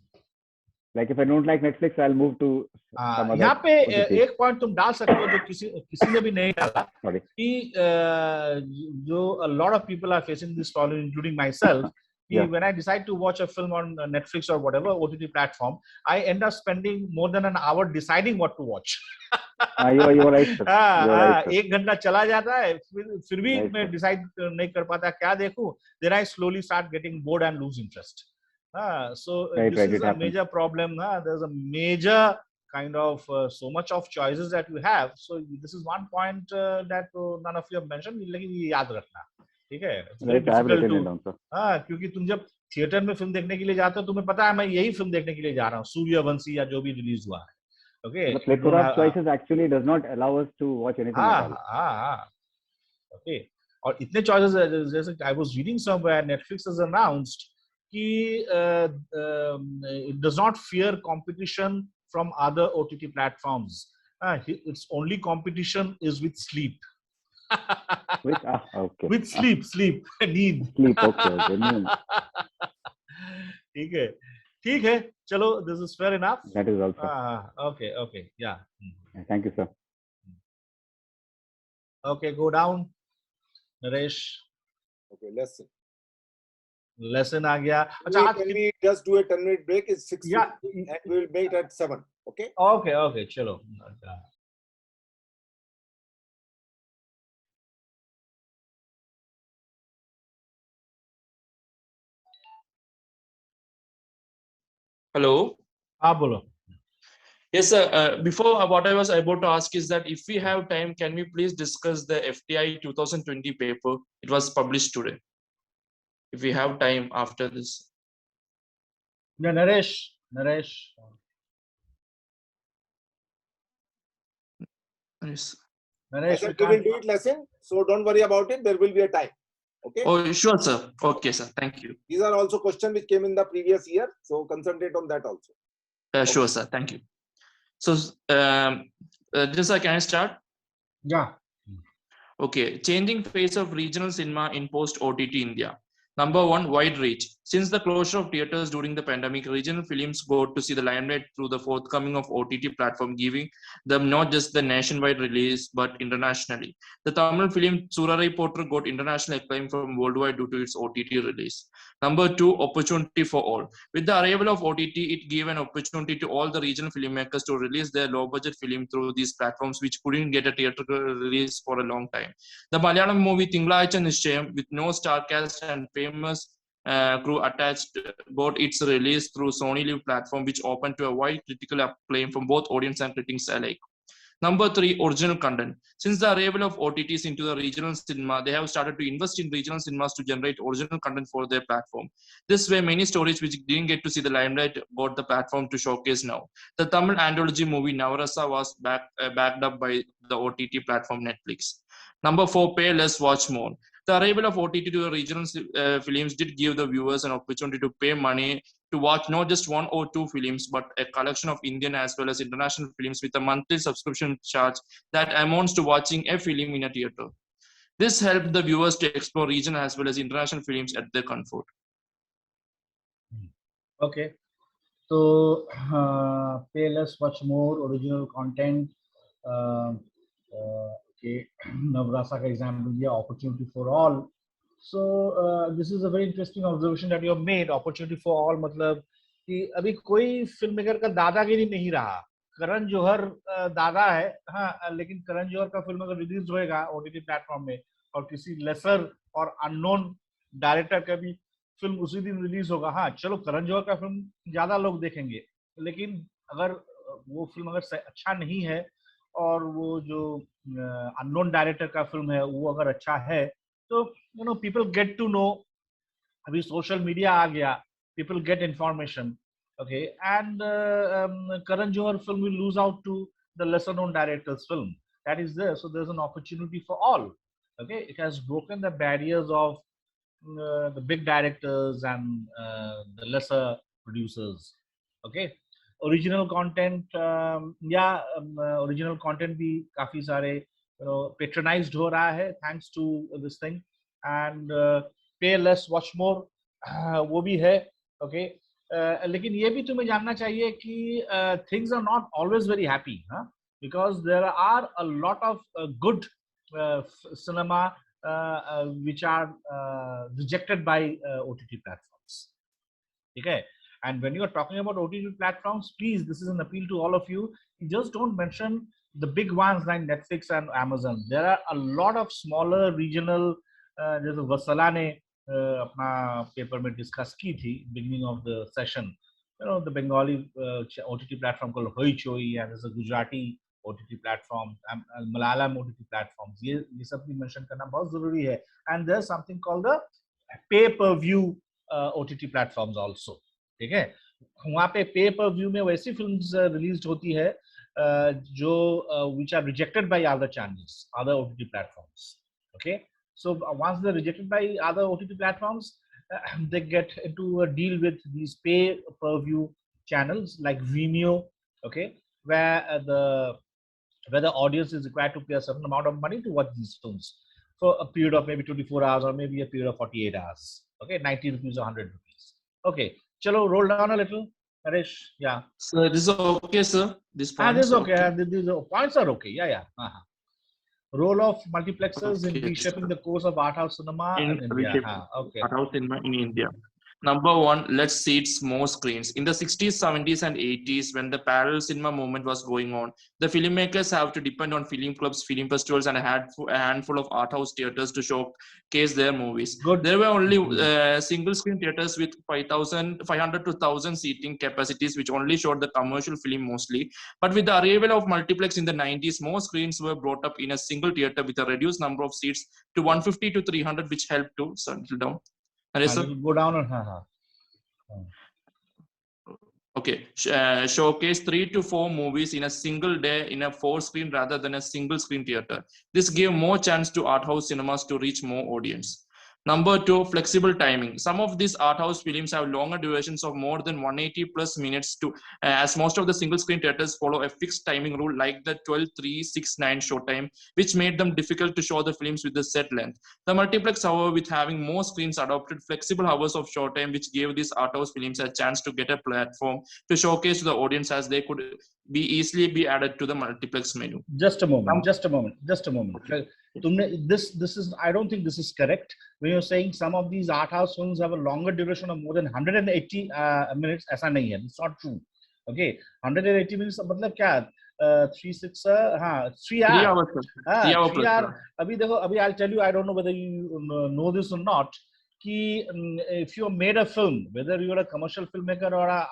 Like if I don't like Netflix, I'll move to some other. यहाँ पे एक point तुम डाल सकते हो जो किसी ने भी नहीं डाला कि जो a lot of people are facing this problem, including myself. When I decide to watch a film on Netflix or whatever OTT platform, I end up spending more than an hour deciding what to watch. You are right, sir. एक घंटा चला जाता है, फिर भी मैं decide नहीं कर पाता क्या देखूं. Then I slowly start getting bored and lose interest. So this is a major problem. There's a major kind of so much of choices that you have. So this is one point that none of you have mentioned. लेकिन ये याद रखना. ठीक है. क्योंकि तुम जब theatre में फिल्म देखने के लिए जाते हो, तुम्हें पता है मैं यही फिल्म देखने के लिए जा रहा हूँ, सूर्यवंशी या जो भी रिलीज हुआ है. Okay. The plethora of choices actually does not allow us to watch anything at all. Okay. और इतने choices जैसे I was reading somewhere Netflix has announced कि it does not fear competition from other OTT platforms. Its only competition is with sleep. Okay. With sleep, need. Sleep, okay. ठीक है, चलो, this is fair enough. That is also. Okay, yeah. Thank you, sir. Okay, go down, Naresh. Okay, lesson आ गया. Can we just do a 10-minute break? It's 6:50 and we'll meet at 7. Okay. Okay, चलो. Hello. Bolo. Yes, sir. Before, what I was about to ask is that if we have time, can we please discuss the FTI 2020 paper? It was published today. If we have time after this. Yeah, Naresh. Yes. I said we will do it lesson, so don't worry about it. There will be a time. Okay. Oh, sure, sir. Okay, sir. Thank you. These are also questions which came in the previous year, so concentrate on that also. Sure, sir. Thank you. So, just can I start? Yeah. Okay. Changing face of regional cinema in post-OTT India. Number one, wide reach. Since the closure of theaters during the pandemic, regional films got to see the limelight through the forthcoming of OTT platform, giving them not just the nationwide release, but internationally. The Tamil film Surarai Potter got international acclaim from worldwide due to its OTT release. Number two, opportunity for all. With the arrival of OTT, it gave an opportunity to all the regional filmmakers to release their low-budget film through these platforms, which couldn't get a theatrical release for a long time. The Malayalam movie Tingalazhcha Nishchayam, with no star cast and famous crew attached, got its release through Sony Live platform, which opened to a wide critical acclaim from both audience and critics alike. Number three, original content. Since the arrival of OTTs into the regional cinema, they have started to invest in regional cinemas to generate original content for their platform. This way, many stories which didn't get to see the limelight got the platform to showcase now. The Tamil anthology movie Navarasa was backed up by the OTT platform Netflix. Number four, pay less, watch more. The arrival of OTT to the regional films did give the viewers an opportunity to pay money to watch not just one or two films, but a collection of Indian as well as international films with a monthly subscription charge that amounts to watching a film in a theater. This helped the viewers to explore regional as well as international films at their comfort. Okay. So, pay less, watch more, original content. Okay, Navarasa ka example, yeah, opportunity for all. So, this is a very interesting observation that you have made. Opportunity for all, मतलब कि अभी कोई film maker का दादागिरी नहीं रहा. करण जौहर दादा है, हाँ, लेकिन करण जौहर का फिल्म अगर रिलीज होएगा OTT प्लेटफॉर्म में और किसी लेसर और अननोन डायरेक्टर का भी फिल्म उसी दिन रिलीज होगा, हाँ चलो करण जौहर का फिल्म ज्यादा लोग देखेंगे, लेकिन अगर वो फिल्म अगर अच्छा नहीं है और वो जो अननोन डायरेक्टर का फिल्म है वो अगर अच्छा है तो you know people get to know. अभी सोशल मीडिया आ गया, people get information. Okay, and Karan Johar film will lose out to the lesser known director's film. That is there. So there's an opportunity for all. Okay, it has broken the barriers of the big directors and the lesser producers. Okay, original content, original content भी काफी सारे patronized हो रहा है thanks to this thing, and pay less, watch more, वो भी है. Okay. लेकिन ये भी तुम्हें जानना चाहिए कि things are not always very happy, because there are a lot of good cinema which are rejected by OTT platforms. Okay, and when you are talking about OTT platforms, please, this is an appeal to all of you. You just don't mention the big ones like Netflix and Amazon. There are a lot of smaller regional. जैसे वसला ने अपना paper में discuss की थी beginning of the session, the Bengali OTT platform called Hoichoi, and there's a Gujarati OTT platform, Malayalam OTT platforms. ये सब भी mention करना बहुत जरूरी है. And there's something called the pay-per-view OTT platforms also. ठीक है, वहाँ पे pay-per-view में वैसी films released होती है जो which are rejected by other channels, other OTT platforms. Okay. So once they're rejected by other OTT platforms, they get into a deal with these pay-per-view channels like Vimeo, okay, where the audience is required to pay a certain amount of money to watch these films for a period of maybe 24 hours or maybe a period of 48 hours. Okay, 90 rupees or 100 rupees. Okay, chalo, roll down a little. Harish, yeah. So this is okay, sir. This is okay. These points are okay. Yeah. Role of multiplexers in reshaping the course of art house cinema in India. Okay. Art house cinema in India. Number one, let's seat more screens. In the 60s, 70s, and 80s, when the parallel cinema movement was going on, the filmmakers have to depend on film clubs, film festivals, and a handful of art house theaters to showcase their movies. Good. There were only single screen theaters with 500 to 1,000 seating capacities, which only showed the commercial film mostly. But with the arrival of multiplex in the 90s, more screens were brought up in a single theater with a reduced number of seats to 150 to 300, which helped to settle down. Go down on Okay, showcase 3 to 4 movies in a single day in a 4-screen rather than a single screen theater. This gave more chance to art house cinemas to reach more audience. Number 2, flexible timing. Some of these art house films have longer durations of more than 180 plus minutes as most of the single screen theaters follow a fixed timing rule like the 12:3-6-9 showtime, which made them difficult to show the films with the set length. The multiplex, however, with having more screens, adopted flexible hours of showtime, which gave these art house films a chance to get a platform to showcase to the audience, as they could be easily be added to the multiplex menu. Just a moment. Okay. This is, I don't think this is correct when you're saying some of these art house films have a longer duration of more than 180 minutes. ऐसा नहीं है, it's not true. Okay, 180 minutes मतलब क्या? 3 hours. 3 hours. अभी देखो, अभी I'll tell you, I don't know whether you know this or not, कि if you made a film, whether you're a commercial filmmaker or a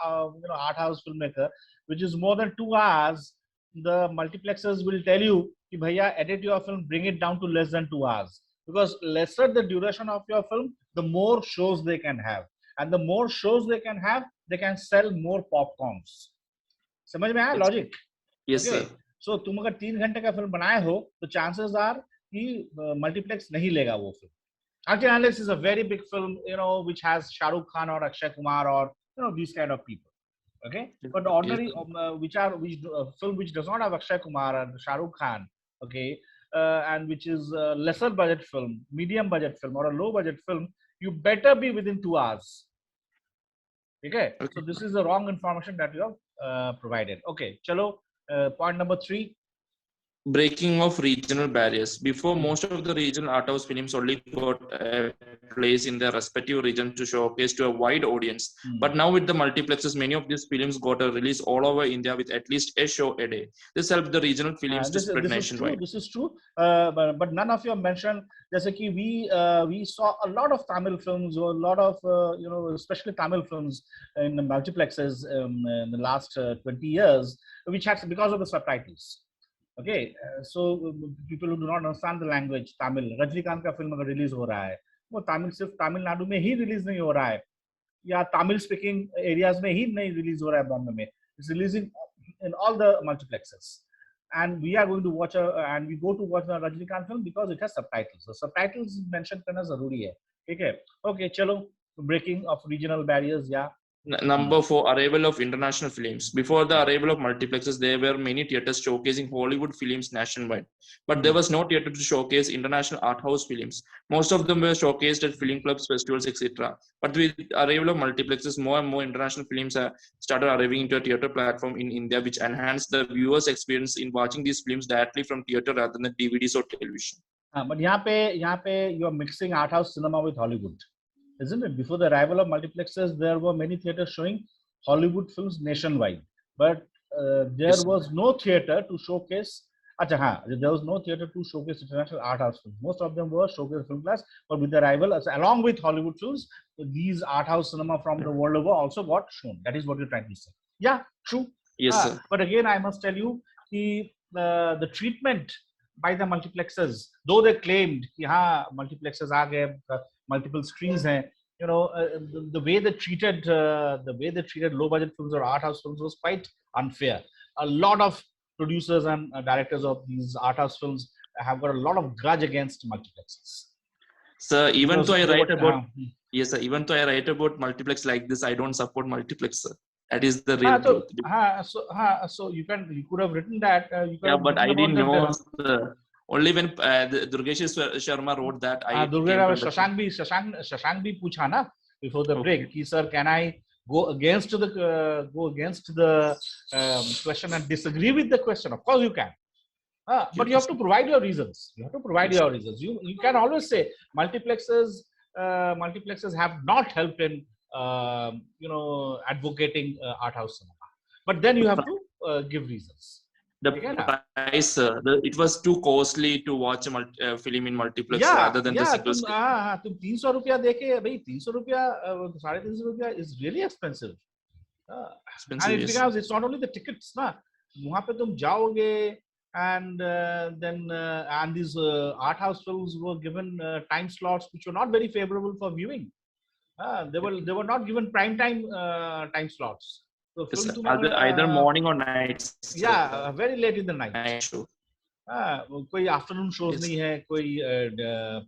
art house filmmaker, which is more than 2 hours, the multiplexers will tell you कि भैया edit your film, bring it down to less than 2 hours, because lesser the duration of your film, the more shows they can have, and the more shows they can have, they can sell more popcorns. समझ में आया logic? Yes, okay, sir. So तुम अगर 3 घंटे का film बनाए हो, तो chances are कि multiplex नहीं लेगा वो film. Actually, unless it's a very big film, which has Shah Rukh Khan or Akshay Kumar or these kind of people. Okay, but ordinary film which does not have Akshay Kumar and Shah Rukh Khan, okay, and which is a lesser budget film, medium budget film, or a low budget film, you better be within 2 hours. Okay, so this is the wrong information that you have provided. Okay, chalo, point number 3. Breaking of regional barriers. Before, most of the regional art house films only got a place in their respective region to showcase to a wide audience. But now with the multiplexes, many of these films got a release all over India with at least a show a day. This helped the regional films to spread nationwide. This is true. But none of you mentioned, just like we saw a lot of Tamil films, or a lot of especially Tamil films in the multiplexes in the last 20 years, which had, because of the subtitles. Okay, so people who do not understand the language Tamil, Rajinikanth का film अगर release हो रहा है, वो सिर्फ तमिलनाडु में ही release नहीं हो रहा है, या तमिल स्पीकिंग एरियाज में ही नहीं रिलीज हो रहा है बॉम्बे में. It's releasing in all the multiplexes, and we are going to watch and we go to watch the Rajinikanth film because it has subtitles. The subtitles mention करना जरूरी है. ठीक है? Okay, चलो, breaking of regional barriers. Yeah. Number 4, arrival of international films. Before the arrival of multiplexes, there were many theaters showcasing Hollywood films nationwide, but there was no theater to showcase international art house films. Most of them were showcased at film clubs, festivals, etc. But with the arrival of multiplexes, more and more international films started arriving into a theater platform in India, which enhanced the viewers' experience in watching these films directly from theater rather than DVDs or television. But यहाँ पे you are mixing art house cinema with Hollywood, isn't it? Before the arrival of multiplexes, there were many theaters showing Hollywood films nationwide, but there was no theater to showcase. There was no theater to showcase international art house films. Most of them were showcase film class, but with the arrival, along with Hollywood films, these art house cinema from the world over also got shown. That is what you're trying to say. Yeah, true. Yes, sir. But again, I must tell you, the treatment by the multiplexes, though they claimed that multiplexes are gaye, multiple screens hain, the way they treated low budget films or art house films was quite unfair. A lot of producers and directors of these art house films have got a lot of grudge against multiplexes. Sir, even though I write about multiplex like this, I don't support multiplex, sir. That is the real truth. So you could have written that. But I didn't know. Only when Durgesh Sharma wrote that, Shashank bhi pucha na before the break. Ki, sir, can I go against the question and disagree with the question? Of course you can. But you have to provide your reasons. You can always say multiplexes have not helped in advocating art house cinema. But then you have to give reasons. The price, it was too costly to watch a film in multiplex rather than the single screen. तुम 300 रुपया देके, भाई 300 रुपया, 350 रुपया is really expensive. And because it's not only the tickets, ना, वहाँ पे तुम जाओगे, and then these art house films were given time slots which were not very favorable for viewing. They were not given prime time slots. So either morning or night. Yeah, very late in the night. Night show. कोई afternoon shows नहीं है, कोई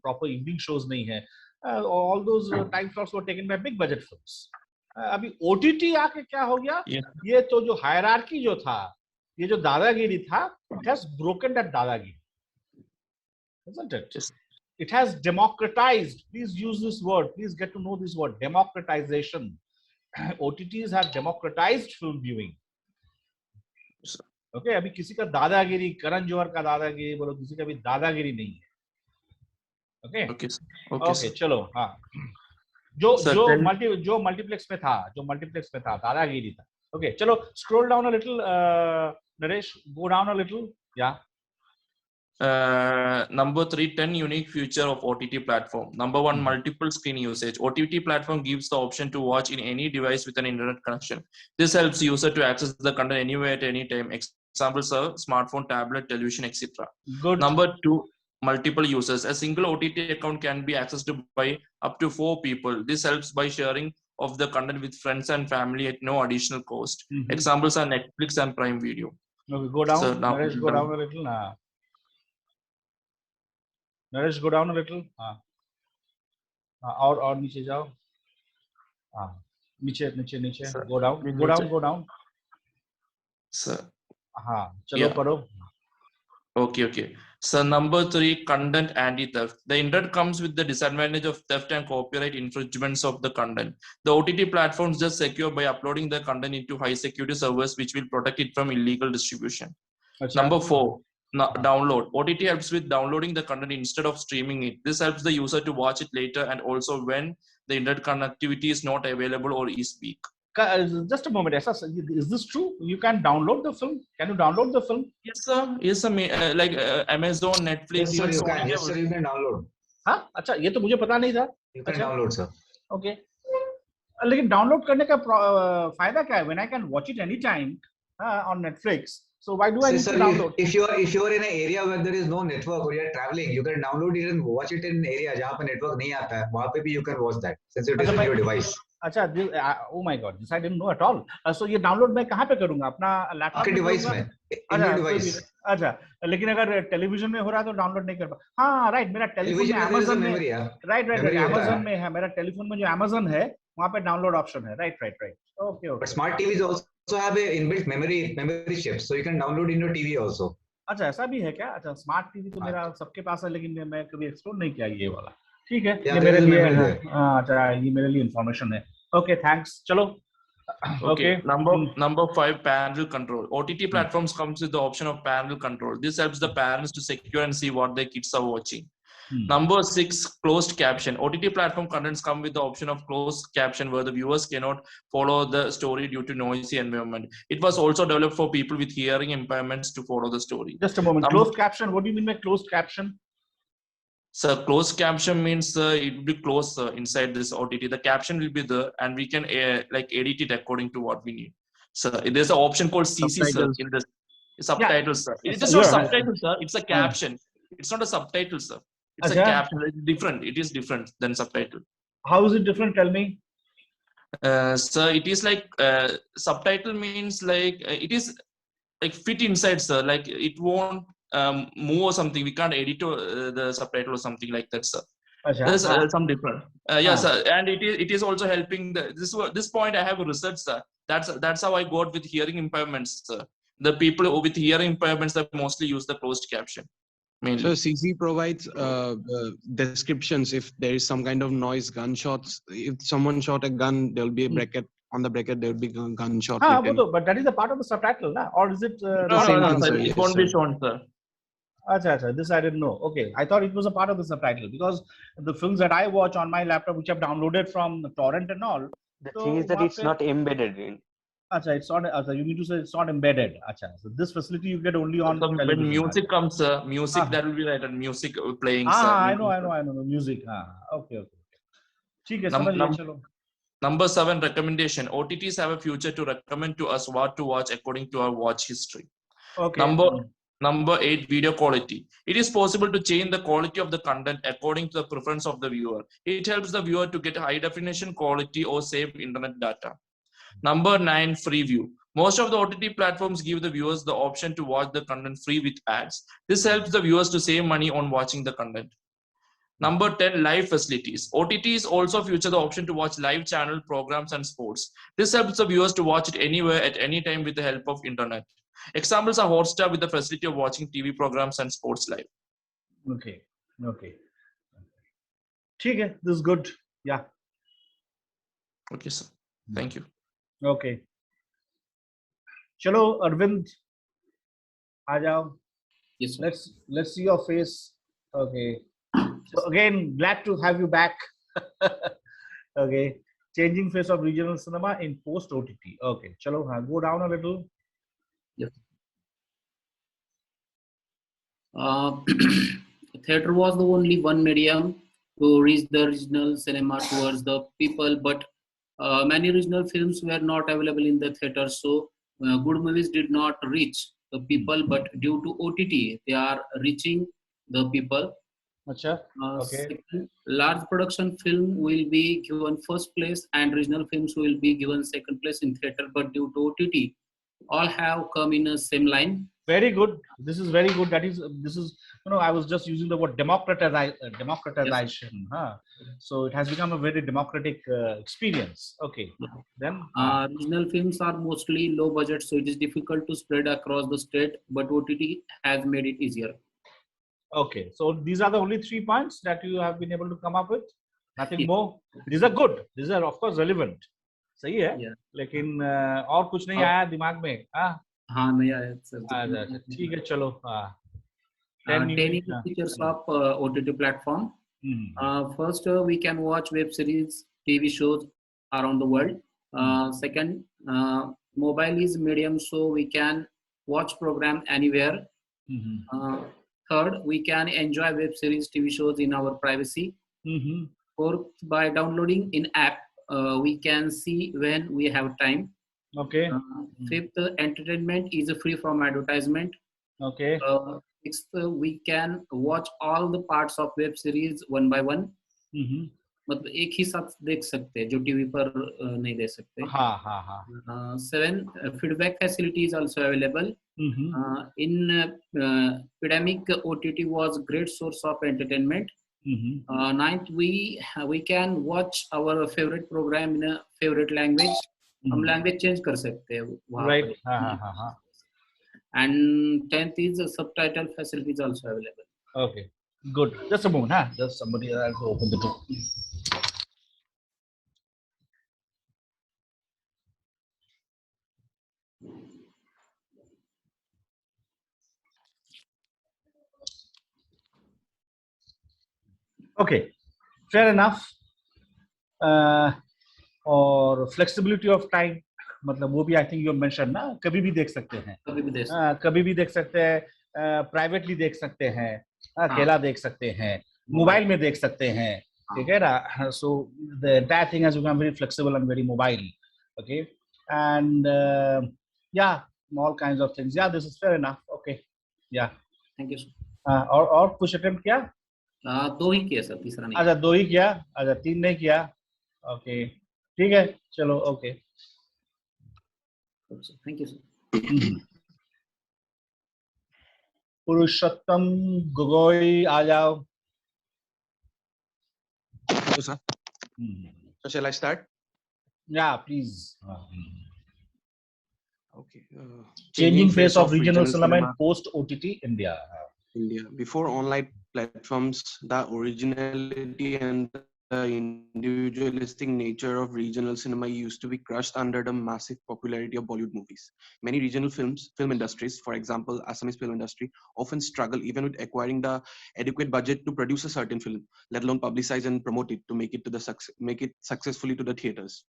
proper evening shows नहीं है. all those time slots were taken by big budget films. अभी OTT आके क्या हो गया? ये तो जो हायरार्की जो था, ये जो दादागिरी था, it has broken that दादागिरी, isn't it? Yes. It has democratized. Please use this word. Please get to know this word, democratization. OTTs have democratized film viewing. Okay, अभी किसी का दादागिरी, करण जौहर का दादागिरी बोलो, किसी का भी दादागिरी नहीं है. Okay. Okay. चलो, हाँ. जो मल्टीप्लेक्स में था, दादागिरी था. Okay, चलो, scroll down a little, Naresh, go down a little. Yeah. Number 3, 10 unique feature of OTT platform. Number 1, multiple screen usage. OTT platform gives the option to watch in any device with an internet connection. This helps user to access the content anywhere at any time. Examples are smartphone, tablet, television, etc. Good. Number 2, multiple users. A single OTT account can be accessed by up to 4 people. This helps by sharing of the content with friends and family at no additional cost. Examples are Netflix and Prime Video. Okay, go down. So Naresh, go down a little. Naresh, go down a little. और नीचे जाओ. नीचे. Sir, go down. Sir. चलो करो. Okay. So number 3, content anti-theft. The internet comes with the disadvantage of theft and copyright infringements of the content. The OTT platforms just secure by uploading the content into high security servers, which will protect it from illegal distribution. Number 4, download. OTT helps with downloading the content instead of streaming it. This helps the user to watch it later and also when the internet connectivity is not available or is weak. Just a moment, is this true? You can download the film? Can you download the film? Yes, sir. Like Amazon, Netflix. Yes, sir, you can download. हाँ, अच्छा, ये तो मुझे पता नहीं था. You can download, sir. Okay. लेकिन download करने का फायदा क्या है? When I can watch it anytime on Netflix. So why do I need to download? If you are in an area where there is no network or you are traveling, you can download it and watch it in an area जहाँ पे network नहीं आता है, वहाँ पे भी you can watch that since it is on your device. अच्छा, oh my God, this I didn't know at all. So ये download मैं कहाँ पे करूँगा? अपना लैपटॉप के डिवाइस में, in your device. अच्छा, लेकिन अगर टेलीविजन में हो रहा है तो डाउनलोड नहीं कर पा. हाँ, राइट, मेरा टेलीफोन में Amazon में, राइट, Amazon में है, मेरा टेलीफोन में जो Amazon है, वहाँ पे डाउनलोड ऑप्शन है, right. Okay. But smart TVs also have a inbuilt memory chip, so you can download in your TV also. अच्छा, ऐसा भी है क्या? अच्छा, स्मार्ट टीवी तो मेरा सबके पास है, लेकिन मैं कभी एक्सप्लोर नहीं किया ये वाला. ठीक है, ये मेरे लिए अच्छा, ये मेरे लिए इंफॉर्मेशन है. Okay, thanks. Chalo. Okay. Number 5, parental control. OTT platforms comes with the option of parental control. This helps the parents to secure and see what their kids are watching. Number 6, closed caption. OTT platform contents come with the option of closed caption where the viewers cannot follow the story due to noisy environment. It was also developed for people with hearing impairments to follow the story. Just a moment. Closed caption. What do you mean by closed caption? So closed caption means it will be closed inside this OTT. The caption will be there, and we can like edit it according to what we need. So there's an option called CC sir, in the subtitles. Sir. It is not subtitles, sir. It's a caption. It's not a subtitle, sir. It's a caption. It's different. It is different than subtitle. How is it different? Tell me. Sir, it is like subtitle means like it is like fit inside, sir. Like it won't move or something. We can't edit the subtitle or something like that, sir. There's some different. Yes, sir. And it is also helping this point I have researched, sir. That's how I got with hearing impairments, sir. The people with hearing impairments that mostly use the closed caption. Mainly. So CC provides descriptions if there is some kind of noise, gunshots. If someone shot a gun, there will be a bracket. On the bracket, there will be gunshot. But that is a part of the subtitle, na? Or is it? No, it won't be shown, sir. Achha, this I didn't know. Okay, I thought it was a part of the subtitle because the films that I watch on my laptop, which I've downloaded from the torrent and all. The thing is that it's not embedded in. Achha, it's not. You need to say it's not embedded. Achha, so this facility you get only on. When music comes, music that will be right and music playing. I know. Music. Okay. Number 7, recommendation. OTTs have a feature to recommend to us what to watch according to our watch history. Okay. Number 8, video quality. It is possible to change the quality of the content according to the preference of the viewer. It helps the viewer to get high definition quality or save internet data. Number 9, free view. Most of the OTT platforms give the viewers the option to watch the content free with ads. This helps the viewers to save money on watching the content. Number 10, live facilities. OTTs also feature the option to watch live channel programs and sports. This helps the viewers to watch it anywhere at any time with the help of internet. Examples are Hotstar with the facility of watching TV programs and sports live. Okay. ठीक है, this is good. Yeah. Okay, sir. Thank you. Okay. चलो अरविंद आ जाओ. Yes, sir. Let's see your face. Okay. So again, glad to have you back. Okay. Changing face of regional cinema in post OTT. Okay. Chalo, go down a little. Yes. Theater was the only one medium to reach the regional cinema towards the people, but many regional films were not available in the theater, so good movies did not reach the people, but due to OTT, they are reaching the people. Achha. Okay. Second, large production film will be given first place and regional films will be given second place in theater, but due to OTT, all have come in a same line. Very good. This is very good. This is I was just using the word democratization. Yes. Huh? So it has become a very democratic experience. Okay. Then regional films are mostly low budget, so it is difficult to spread across the state, but OTT has made it easier. Okay, so these are the only 3 points that you have been able to come up with. Nothing more. These are good. These are of course relevant. सही है. Yeah. लेकिन और कुछ नहीं आया दिमाग में. हाँ नहीं आया सर. ठीक है चलो. 10 new features of OTT platform. First, we can watch web series, TV shows around the world. Second, mobile is medium, so we can watch program anywhere. Third, we can enjoy web series, TV shows in our privacy. Fourth, by downloading in app, we can see when we have time. Okay. Fifth, entertainment is free from advertisement. Okay. Sixth, we can watch all the parts of web series one by one. मतलब एक ही साथ देख सकते हैं जो TV पर नहीं देख सकते. हाँ. 7, feedback facility is also available. In pandemic, OTT was great source of entertainment. 9th, we can watch our favorite program in a favorite language. हम language change कर सकते हैं वहाँ. Right. हाँ. And 10th is subtitle facility is also available. Okay. Good. Just a moment. Just somebody else open the door. Okay, fair enough. और flexibility of time, मतलब वो भी I think you mentioned ना, कभी भी देख सकते हैं. कभी भी देख सकते हैं. प्राइवेटली देख सकते हैं. अकेला देख सकते हैं. मोबाइल में देख सकते हैं. ठीक है ना. So the entire thing has become very flexible and very mobile. Okay, and yeah, all kinds of things. Yeah, this is fair enough. Okay, yeah. Thank you sir. और कुछ अटेम्प्ट किया? 2 ही किया सर, तीसरा नहीं. अच्छा 2 ही किया. अच्छा 3 नहीं किया. ओके ठीक है चलो. Okay thank you sir. Purushottam Gogoi आ जाओ. Hello, sir. So shall I start? Yeah, please. Okay. Changing face of regional cinema in post OTT India. Before online platforms, the originality and the individualistic nature of regional cinema used to be crushed under the massive popularity of Bollywood movies. Many regional film industries, for example, Assamese film industry, often struggle even with acquiring the adequate budget to produce a certain film, let alone publicize and promote it to make it successfully to the theaters.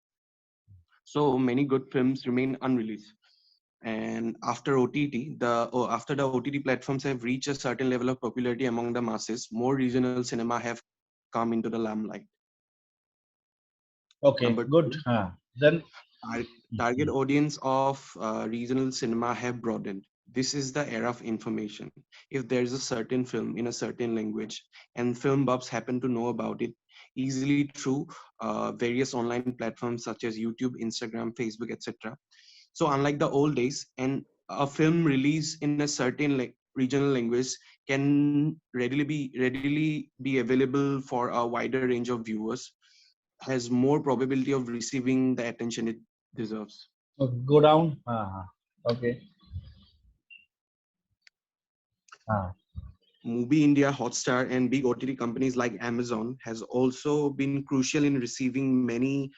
So many good films remain unreleased. And after after the OTT platforms have reached a certain level of popularity among the masses, more regional cinema have come into the limelight. Okay, good. Then target audience of regional cinema have broadened. This is the era of information. If there is a certain film in a certain language and film buffs happen to know about it easily through various online platforms such as YouTube, Instagram, Facebook, etc. So unlike the old days, and a film release in a certain regional language can readily be available for a wider range of viewers, has more probability of receiving the attention it deserves. Go down. Okay. Movie India, Hotstar, and big OTT companies like Amazon has also been crucial in reviving many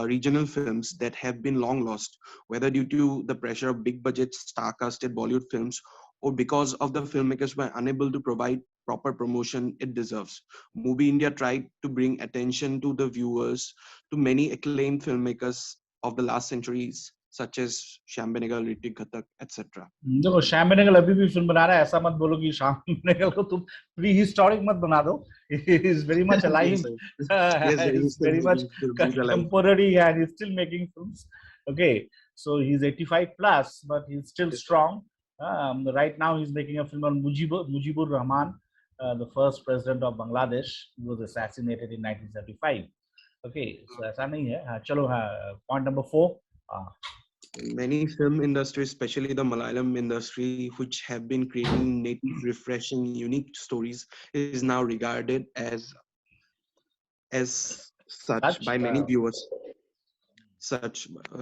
regional films that have been long lost, whether due to the pressure of big budget star-casted Bollywood films or because of the filmmakers were unable to provide proper promotion it deserves. Movie India tried to bring attention to the viewers to many acclaimed filmmakers of the last centuries, such as Shyam Benegal, Ritik Ghatak, etc. देखो श्याम बेनेगल अभी भी film बना रहा है, ऐसा मत बोलो कि श्याम बेनेगल को तुम प्री हिस्टोरिक मत बना दो. He is very much alive. He's very much contemporary and he's still making films. Okay, so he's 85 plus, but he's still strong. Right now he's making a film on Mujibur Rahman, the first president of Bangladesh, who was assassinated in 1975. Okay, so ऐसा नहीं है. चलो point number 4. Many film industries, especially the Malayalam industry, which have been creating native, refreshing, unique stories, is now regarded as such by many viewers.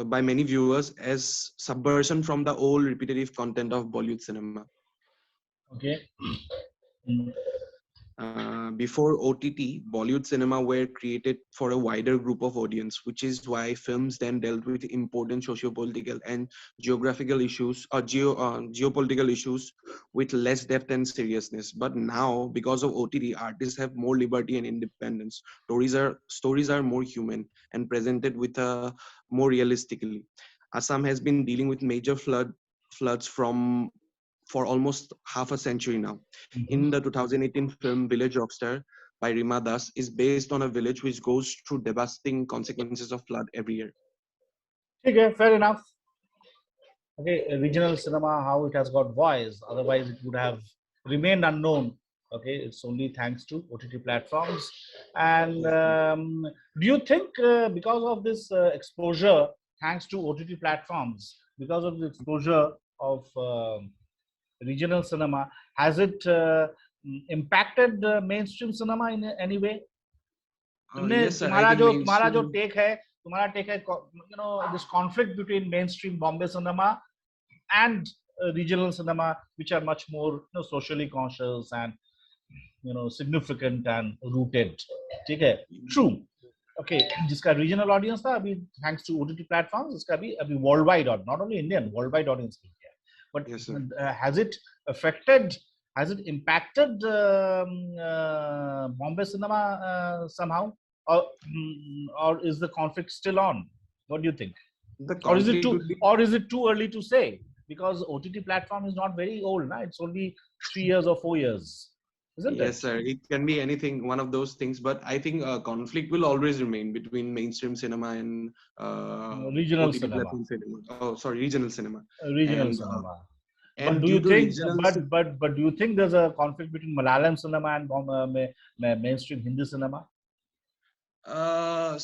By many viewers as subversion from the old repetitive content of Bollywood cinema. Okay. Before OTT, Bollywood cinema were created for a wider group of audience, which is why films then dealt with important socio-political and geographical issues or geopolitical issues with less depth and seriousness. But now, because of OTT, artists have more liberty and independence. Stories are more human and presented with more realistically. Assam has been dealing with major floods for almost half a century now. In the 2018 film Village Rockstar by Rima Das is based on a village which goes through devastating consequences of flood every year. Okay, fair enough. Okay, regional cinema, how it has got voice, otherwise it would have remained unknown. Okay, it's only thanks to OTT platforms. And do you think because of this exposure, thanks to OTT platforms, because of the exposure of regional cinema, has it impacted mainstream cinema in any way? Yes, sir. तुम्हारा जो take है, you know, this conflict between mainstream Bombay cinema and regional cinema, which are much more, you know, socially conscious and, you know, significant and rooted. ठीक है? True. Okay, जिसका regional audience था अभी thanks to OTT platforms, इसका अभी worldwide, not only Indian, worldwide audience. But yes, has it affected, has it impacted Bombay cinema somehow, or is the conflict still on? What do you think? Or is it too early to say? Because OTT platform is not very old, right? It's only 3 years or 4 years, isn't it? Yes, sir. It can be anything, one of those things. But I think conflict will always remain between mainstream cinema and regional OTT cinema. Oh, sorry, regional cinema. Regional cinema. But do you think? But do you think there's a conflict between Malayalam cinema and mainstream Hindi cinema? Or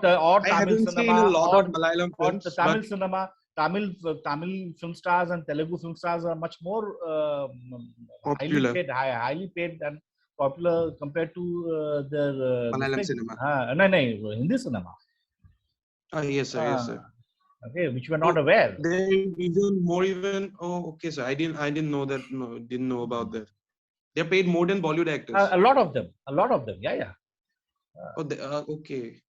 Tamil cinema, or the Tamil cinema, Tamil film stars and Telugu film stars are much more popular, highly paid and popular compared to their Malayalam cinema. No, Hindi cinema. Yes, sir. Yes, sir. Okay, which we are not aware. They even more even. Oh, okay, sir. I didn't know that. No, didn't know about that. They're paid more than Bollywood actors. A lot of them. Yeah. Okay.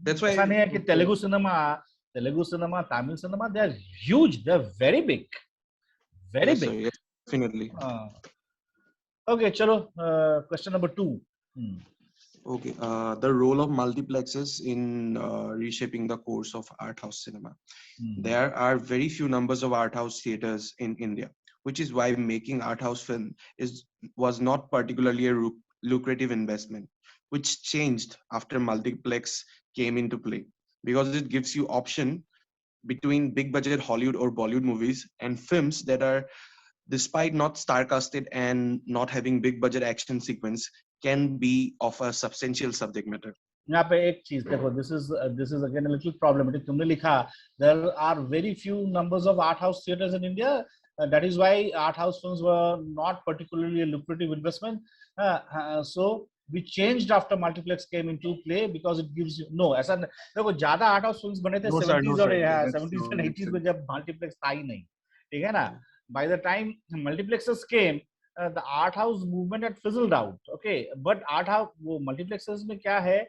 That's why. ऐसा नहीं है कि Telugu cinema, Tamil cinema, they are huge. They are very big. Very big. Sir, yes, definitely. Okay, chalo. Question number 2. Okay, the role of multiplexes in reshaping the course of art house cinema. There are very few numbers of art house theaters in India, which is why making art house film was not particularly a lucrative investment, which changed after multiplex came into play, because it gives you option between big budget Hollywood or Bollywood movies and films that are, despite not star casted and not having big budget action sequence, can be of a substantial subject matter. यहाँ पे एक चीज देखो, this is again a little problematic. तुमने लिखा there are very few numbers of art house theaters in India. That is why art house films were not particularly a lucrative investment. So we changed after multiplex came into play because it gives you no ऐसा देखो ज्यादा art house films बने थे 70s और 70s and 80s में जब multiplex था ही नहीं, ठीक है ना? By the time multiplexes came, the art house movement had fizzled out. Okay, but art house वो multiplexes में क्या है?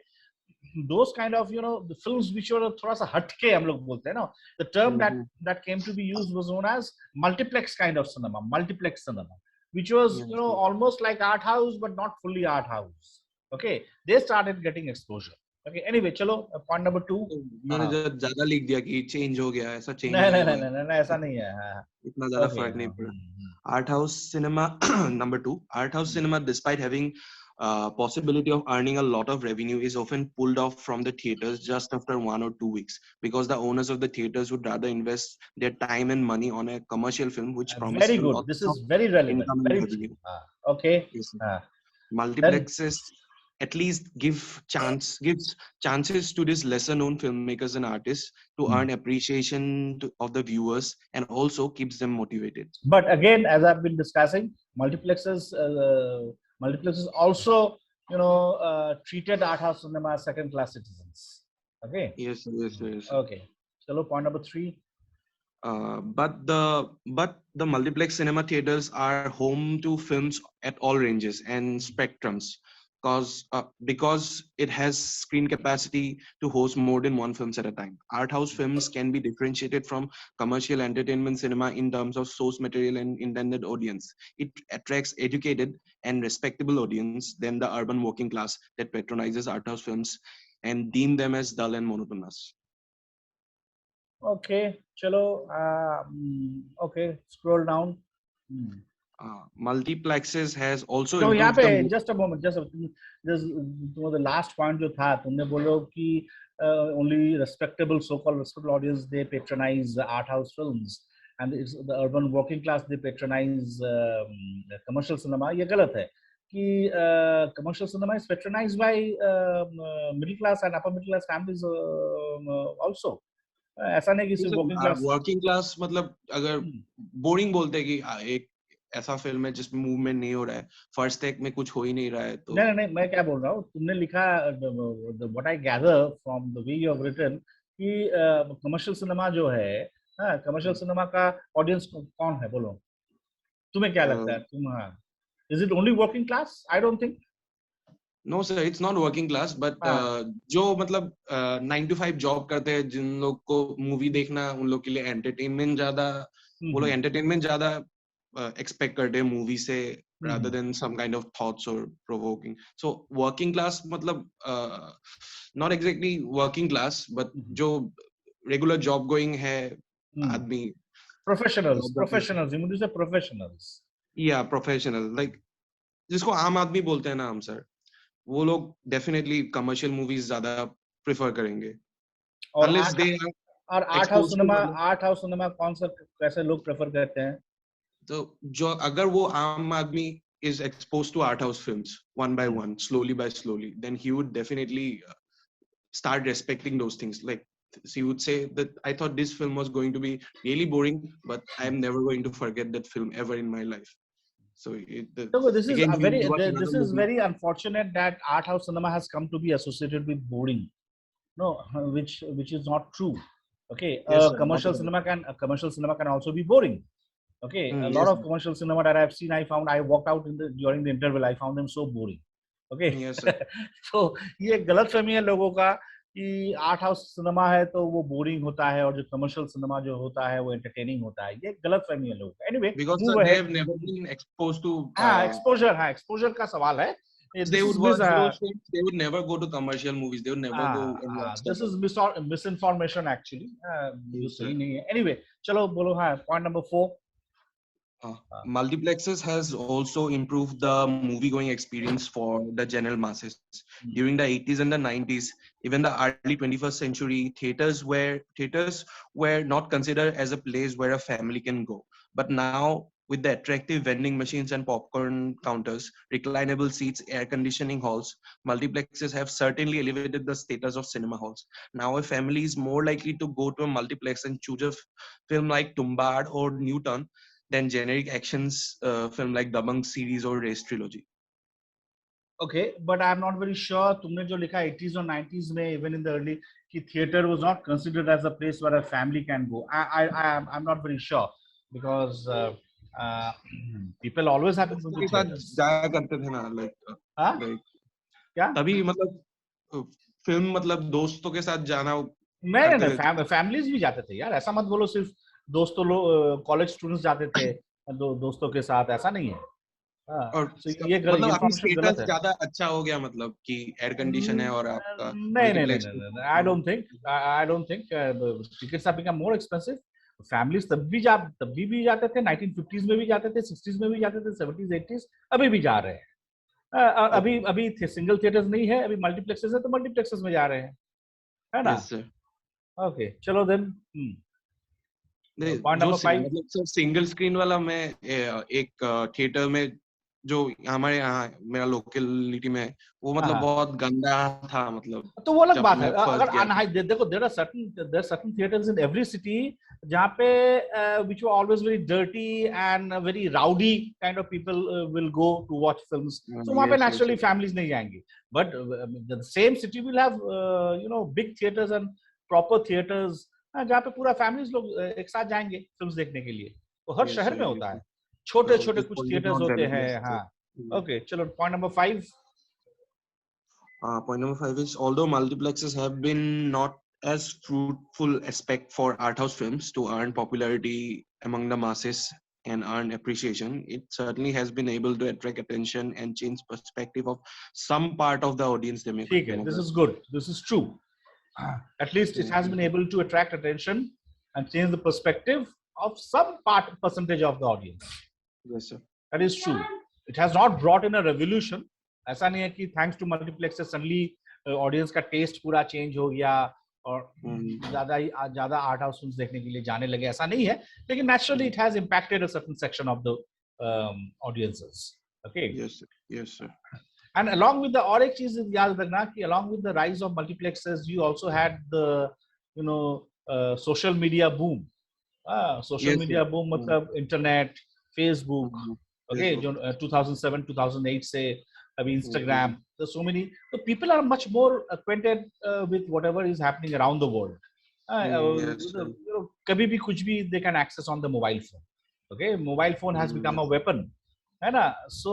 Those kind of the films which were थोड़ा सा हटके हम लोग बोलते हैं ना, the term that came to be used was known as multiplex kind of cinema, multiplex cinema, which was almost like art house but not fully art house. Okay, they started getting exposure. Okay, anyway, चलो point number 2. मैंने ज़्यादा लिख दिया कि change हो गया, ऐसा change नहीं ऐसा नहीं है, इतना ज़्यादा फर्क नहीं पड़ा. Art house cinema number 2. Art house cinema, despite having possibility of earning a lot of revenue, is often pulled off from the theaters just after 1 or 2 weeks because the owners of the theaters would rather invest their time and money on a commercial film which promises very good. This is very relevant. Very revenue. Okay. Yes, multiplexes at least gives chances to these lesser known filmmakers and artists to earn appreciation of the viewers and also keeps them motivated. But again, as I've been discussing, multiplexes also treated art house cinema as second class citizens. Okay. Yes. Okay, so point number 3. But the multiplex cinema theaters are home to films at all ranges and spectrums because it has screen capacity to host more than one films at a time. Art house films can be differentiated from commercial entertainment cinema in terms of source material and intended audience. It attracts educated and respectable audience than the urban working class that patronizes art house films and deem them as dull and monotonous. Okay, chalo. Okay, scroll down. Multiplexes has also. So यहाँ पे just a moment, just the last point जो था तुमने बोलो कि only respectable so-called respectable audience they patronize art house films and the urban working class they patronize commercial cinema. ये गलत है कि commercial cinema is patronized by middle class and upper middle class families also. ऐसा नहीं कि सिर्फ working class मतलब अगर बोरिंग बोलते हैं कि एक ऐसा फिल्म है जिसमें मूवमेंट नहीं हो रहा है, फर्स्ट टेक में कुछ हो ही नहीं रहा है, तो नहीं मैं क्या बोल रहा हूँ, तुमने लिखा what I gather from the way you have written कि कमर्शियल सिनेमा जो है, कमर्शियल सिनेमा का ऑडियंस कौन है, बोलो तुम्हें क्या लगता है? तुम is it only working class? I don't think. No sir, it's not working class, but जो मतलब 9 to 5 जॉब करते हैं, जिन लोग को मूवी देखना उन लोग के लिए एंटरटेनमेंट ज्यादा, वो लोग एंटरटेनमेंट ज्यादा एक्सपेक्ट करते हैं मूवी से rather than some kind of thoughts or provoking. So working class मतलब not exactly working class, but जो regular job going है आदमी, professionals, you mean to say professionals? Yeah, professional, like जिसको आम आदमी बोलते हैं ना हम सर, वो लोग डेफिनेटली कमर्शियल मूवीज ज्यादा प्रेफर करेंगे. और आर्ट हाउस सिनेमा कौन सा कैसे लोग प्रेफर करते हैं? तो जो अगर वो आम आदमी is exposed to art house films one by one, slowly by slowly, then he would definitely start respecting those things. Like he would say that I thought this film was going to be really boring, but I'm never going to forget that film ever in my life. So this is very unfortunate that art house cinema has come to be associated with boring. No, which is not true. Okay, yes, commercial cinema can also be boring. Okay, a lot of commercial cinema that I've seen, I walked out during the interval, I found them so boring. Okay, yes sir. तो ये गलतफहमी है लोगों का कि art house cinema है तो वो बोरिंग होता है और जो कमर्शियल सिनेमा जो होता है वो एंटरटेनिंग होता है. ये गलतफहमी है लोगों का. Anyway, because they have never been exposed to exposure का सवाल है. They would never go to commercial movies. They would never go. This is misinformation actually. Anyway, चलो बोलो. Point number 4. Multiplexes has also improved the movie-going experience for the general masses. During the 80s and the 90s, even the early 21st century, theaters were not considered as a place where a family can go. But now with the attractive vending machines and popcorn counters, reclinable seats, air conditioning halls, multiplexes have certainly elevated the status of cinema halls. Now, a family is more likely to go to a multiplex and choose a film like Tumbad or Newton than generic actions film like Dabangg series or Race Trilogy. Okay, but I'm not very sure. तुमने जो लिखा 80s और 90s में, even in the early, कि theater was not considered as a place where a family can go. I'm not very sure because people always have to go to theaters. जाया करते थे ना, like क्या? तभी मतलब फिल्म मतलब दोस्तों के साथ जाना. नहीं, families भी जाते थे यार. ऐसा मत बोलो सिर्फ दोस्तों लोग, college students जाते थे दोस्तों के साथ, ऐसा नहीं है. और ये मतलब अभी गलत स्टेटस है. ज्यादा अच्छा हो गया, मतलब कि एयर कंडीशन है और आपका नहीं, I don't think tickets have become more expensive. Families तब भी जाते थे, 1950s में भी जाते थे, 60s में भी जाते थे, 70s 80s अभी भी जा रहे हैं. अभी सिंगल थिएटर्स नहीं है, अभी मल्टीप्लेक्सेस है, तो मल्टीप्लेक्सेस में जा रहे हैं, है ना? ओके, चलो देन. पॉइंट नंबर 5, मतलब सर सिंगल स्क्रीन वाला मैं एक थिएटर में जो हमारे यहाँ मेरा लोकेलिटी में, वो मतलब बहुत गंदा था. मतलब तो वो अलग बात है. अगर देखो, there are certain theaters in every city जहाँ पे which were always very dirty and very rowdy kind of people will go to watch films. So वहाँ पे naturally families नहीं जाएंगे. But the same city will have big theaters and proper theaters जहाँ पे पूरा families लोग एक साथ जाएंगे फिल्म्स देखने के लिए. तो हर शहर में होता है. छोटे-छोटे कुछ थिएटर्स होते हैं. हाँ. Okay, chalo, point number 5. Point number 5 is, although multiplexes have been not as fruitful aspect for art house films to earn popularity among the masses and earn appreciation, it certainly has been able to attract attention and change perspective of some part of the audience. This is good. This is true. At least it has been able to attract attention and change the perspective of some percentage of the audience. Yes, sir. That is true. It has not brought in a revolution. ऐसा नहीं है कि thanks to multiplexes suddenly audience का taste पूरा change हो गया और ज़्यादा art house films देखने के लिए जाने लगे, ऐसा नहीं है. लेकिन naturally it has impacted a certain section of the audiences. Okay. Yes, sir. Yes, sir. And along with the और एक चीज याद रखना कि along with the rise of multiplexes, you also had the social media boom. Social media boom मतलब internet, Facebook. Okay, 2007, 2008 से अभी Instagram, there's so many. So people are much more acquainted with whatever is happening around the world. कभी भी कुछ भी they can access on the mobile phone. Okay, mobile phone has become a weapon. है ना? So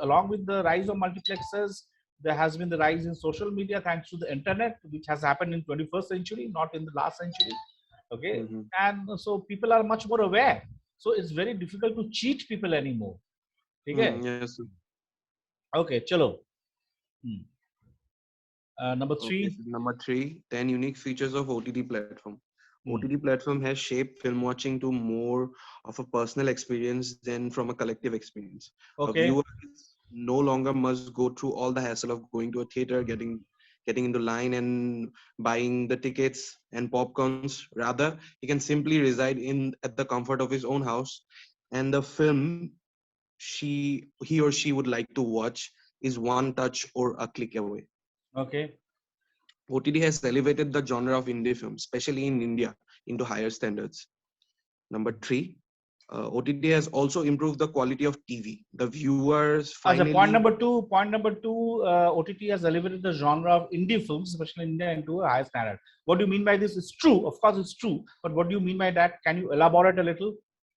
along with the rise of multiplexes, there has been the rise in social media thanks to the internet, which has happened in 21st century, not in the last century. Okay, and so people are much more aware. So it's very difficult to cheat people anymore. Okay. Yes. Okay, chalo. Number 3. Okay, number 3, 10 unique features of OTT platform. OTT platform has shaped film watching to more of a personal experience than from a collective experience. Okay. A viewer no longer must go through all the hassle of going to a theater, getting into line and buying the tickets and popcorns. Rather, he can simply reside at the comfort of his own house, and the film he or she would like to watch is one touch or a click away. Okay. OTT has elevated the genre of indie films, especially in India, into higher standards. Number 3, OTT has also improved the quality of TV. The viewers finally... Point number two, OTT has elevated the genre of indie films, especially in India, into a higher standard. What do you mean by this? It's true. Of course, it's true. But what do you mean by that? Can you elaborate a little?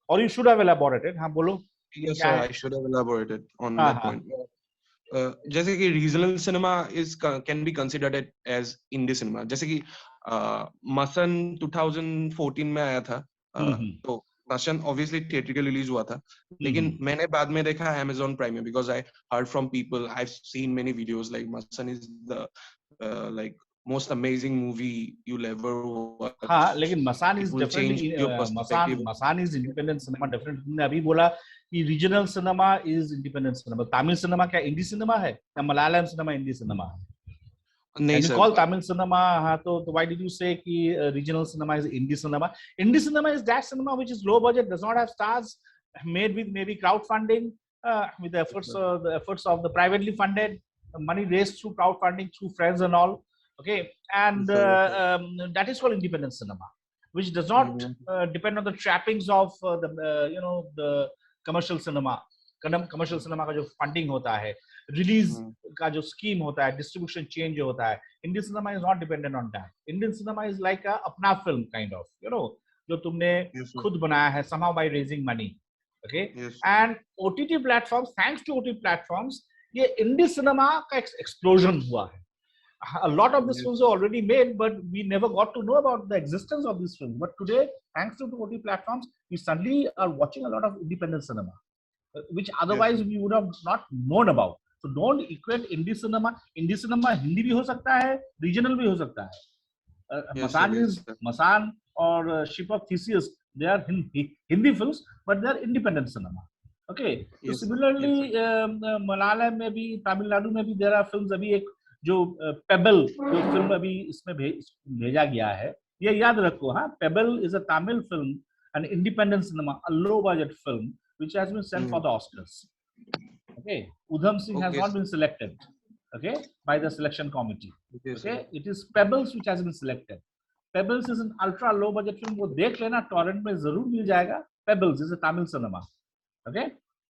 Or you should have elaborated. हाँ, बोलो. Yes, sir. I should have elaborated on that point. जैसे कि regional cinema can be considered as indie cinema. जैसे कि मसन 2014 में आया था. तो मसन obviously theatrical release हुआ था. लेकिन मैंने बाद में देखा Amazon Prime में, because I heard from people. I've seen many videos like Masan is the like most amazing movie you'll ever watch. हाँ, लेकिन मसान is definitely Masan is independent cinema definitely. तुमने अभी बोला कि regional cinema is independent cinema. Tamil cinema क्या indie cinema है? या Malayalam cinema indie cinema है? And you call Tamil cinema, so why did you say that regional cinema is indie cinema? Indie cinema is that cinema which is low budget, does not have stars, made with maybe crowdfunding, with the efforts of the privately funded, money raised through crowdfunding, through friends and all. Okay, and that is called independent cinema, which does not depend on the trappings of the commercial cinema. Commercial cinema का जो funding होता है, release का जो scheme होता है, distribution change होता है. Indian cinema is not dependent on that. Indian cinema is like a अपना film kind of, जो तुमने खुद बनाया है somehow by raising money. Okay, and OTT platforms, thanks to OTT platforms, ये indie cinema का explosion हुआ है. A lot of these films are already made, but we never got to know about the existence of these films. But today, thanks to the OTT platforms, we suddenly are watching a lot of independent cinema, which otherwise we would have not known about. So don't equate indie cinema. Indie cinema Hindi भी हो सकता है, regional भी हो सकता है. Masan or Ship of Theseus, they are Hindi films, but they are independent cinema. Okay. So similarly, Malayalam में भी, Tamil Nadu में भी there are films. अभी एक जो Pebble जो film अभी इसमें भेजा गया है, ये याद रखो. हाँ, Pebble is a Tamil film, an independent cinema, a low budget film, which has been sent for the Oscars. Okay, Udham Singh has not been selected, okay, by the selection committee. Okay, it is Pebbles which has been selected. Pebbles is an ultra low budget film. वो देख लेना, torrent में जरूर मिल जाएगा. Pebbles is a Tamil cinema. Okay,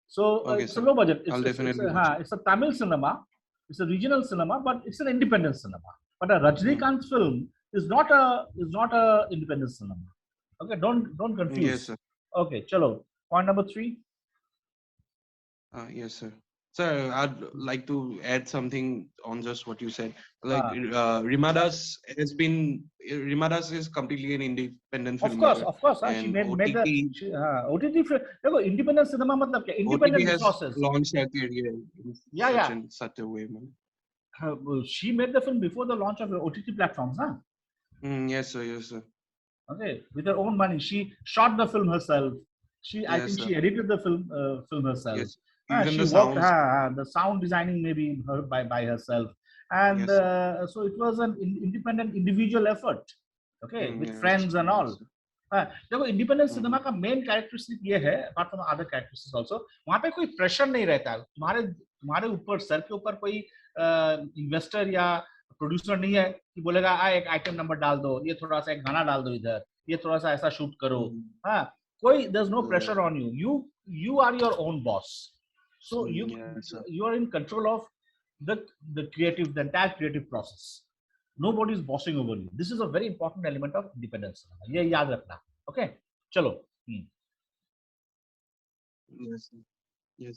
so it's a low budget. It's a Tamil cinema. It's a regional cinema, but it's an independent cinema. But a Rajnikant film is not a independent cinema. Okay, don't confuse. Yes, sir. Okay, chalo. Point number 3. Yes, sir. Sir, I'd like to add something on just what you said. Like Rimadas is completely an independent film. Of course. She made the OTT film. देखो, independent cinema मतलब क्या? Independent resources. Launched her career in such a way, man. She made the film before the launch of the OTT platforms, huh? Yes, sir. Okay, with her own money, she shot the film herself. I think she edited the film herself. Yes. She worked the sound designing maybe by herself, and so it was an independent individual effort. Okay, with friends and all. देखो, independent cinema का main characteristic ये है, apart from other characteristics also, वहाँ पे कोई pressure नहीं रहता है. तुम्हारे ऊपर, सर के ऊपर कोई investor या producer नहीं है कि बोलेगा एक item number डाल दो, ये थोड़ा सा एक गाना डाल दो इधर, ये थोड़ा सा ऐसा shoot करो. कोई, there's no pressure on you. You are your own boss. So you are in control of the entire creative process. Nobody is bossing over you. This is a very important element of independent cinema. ये याद रखना. Okay, चलो. Yes.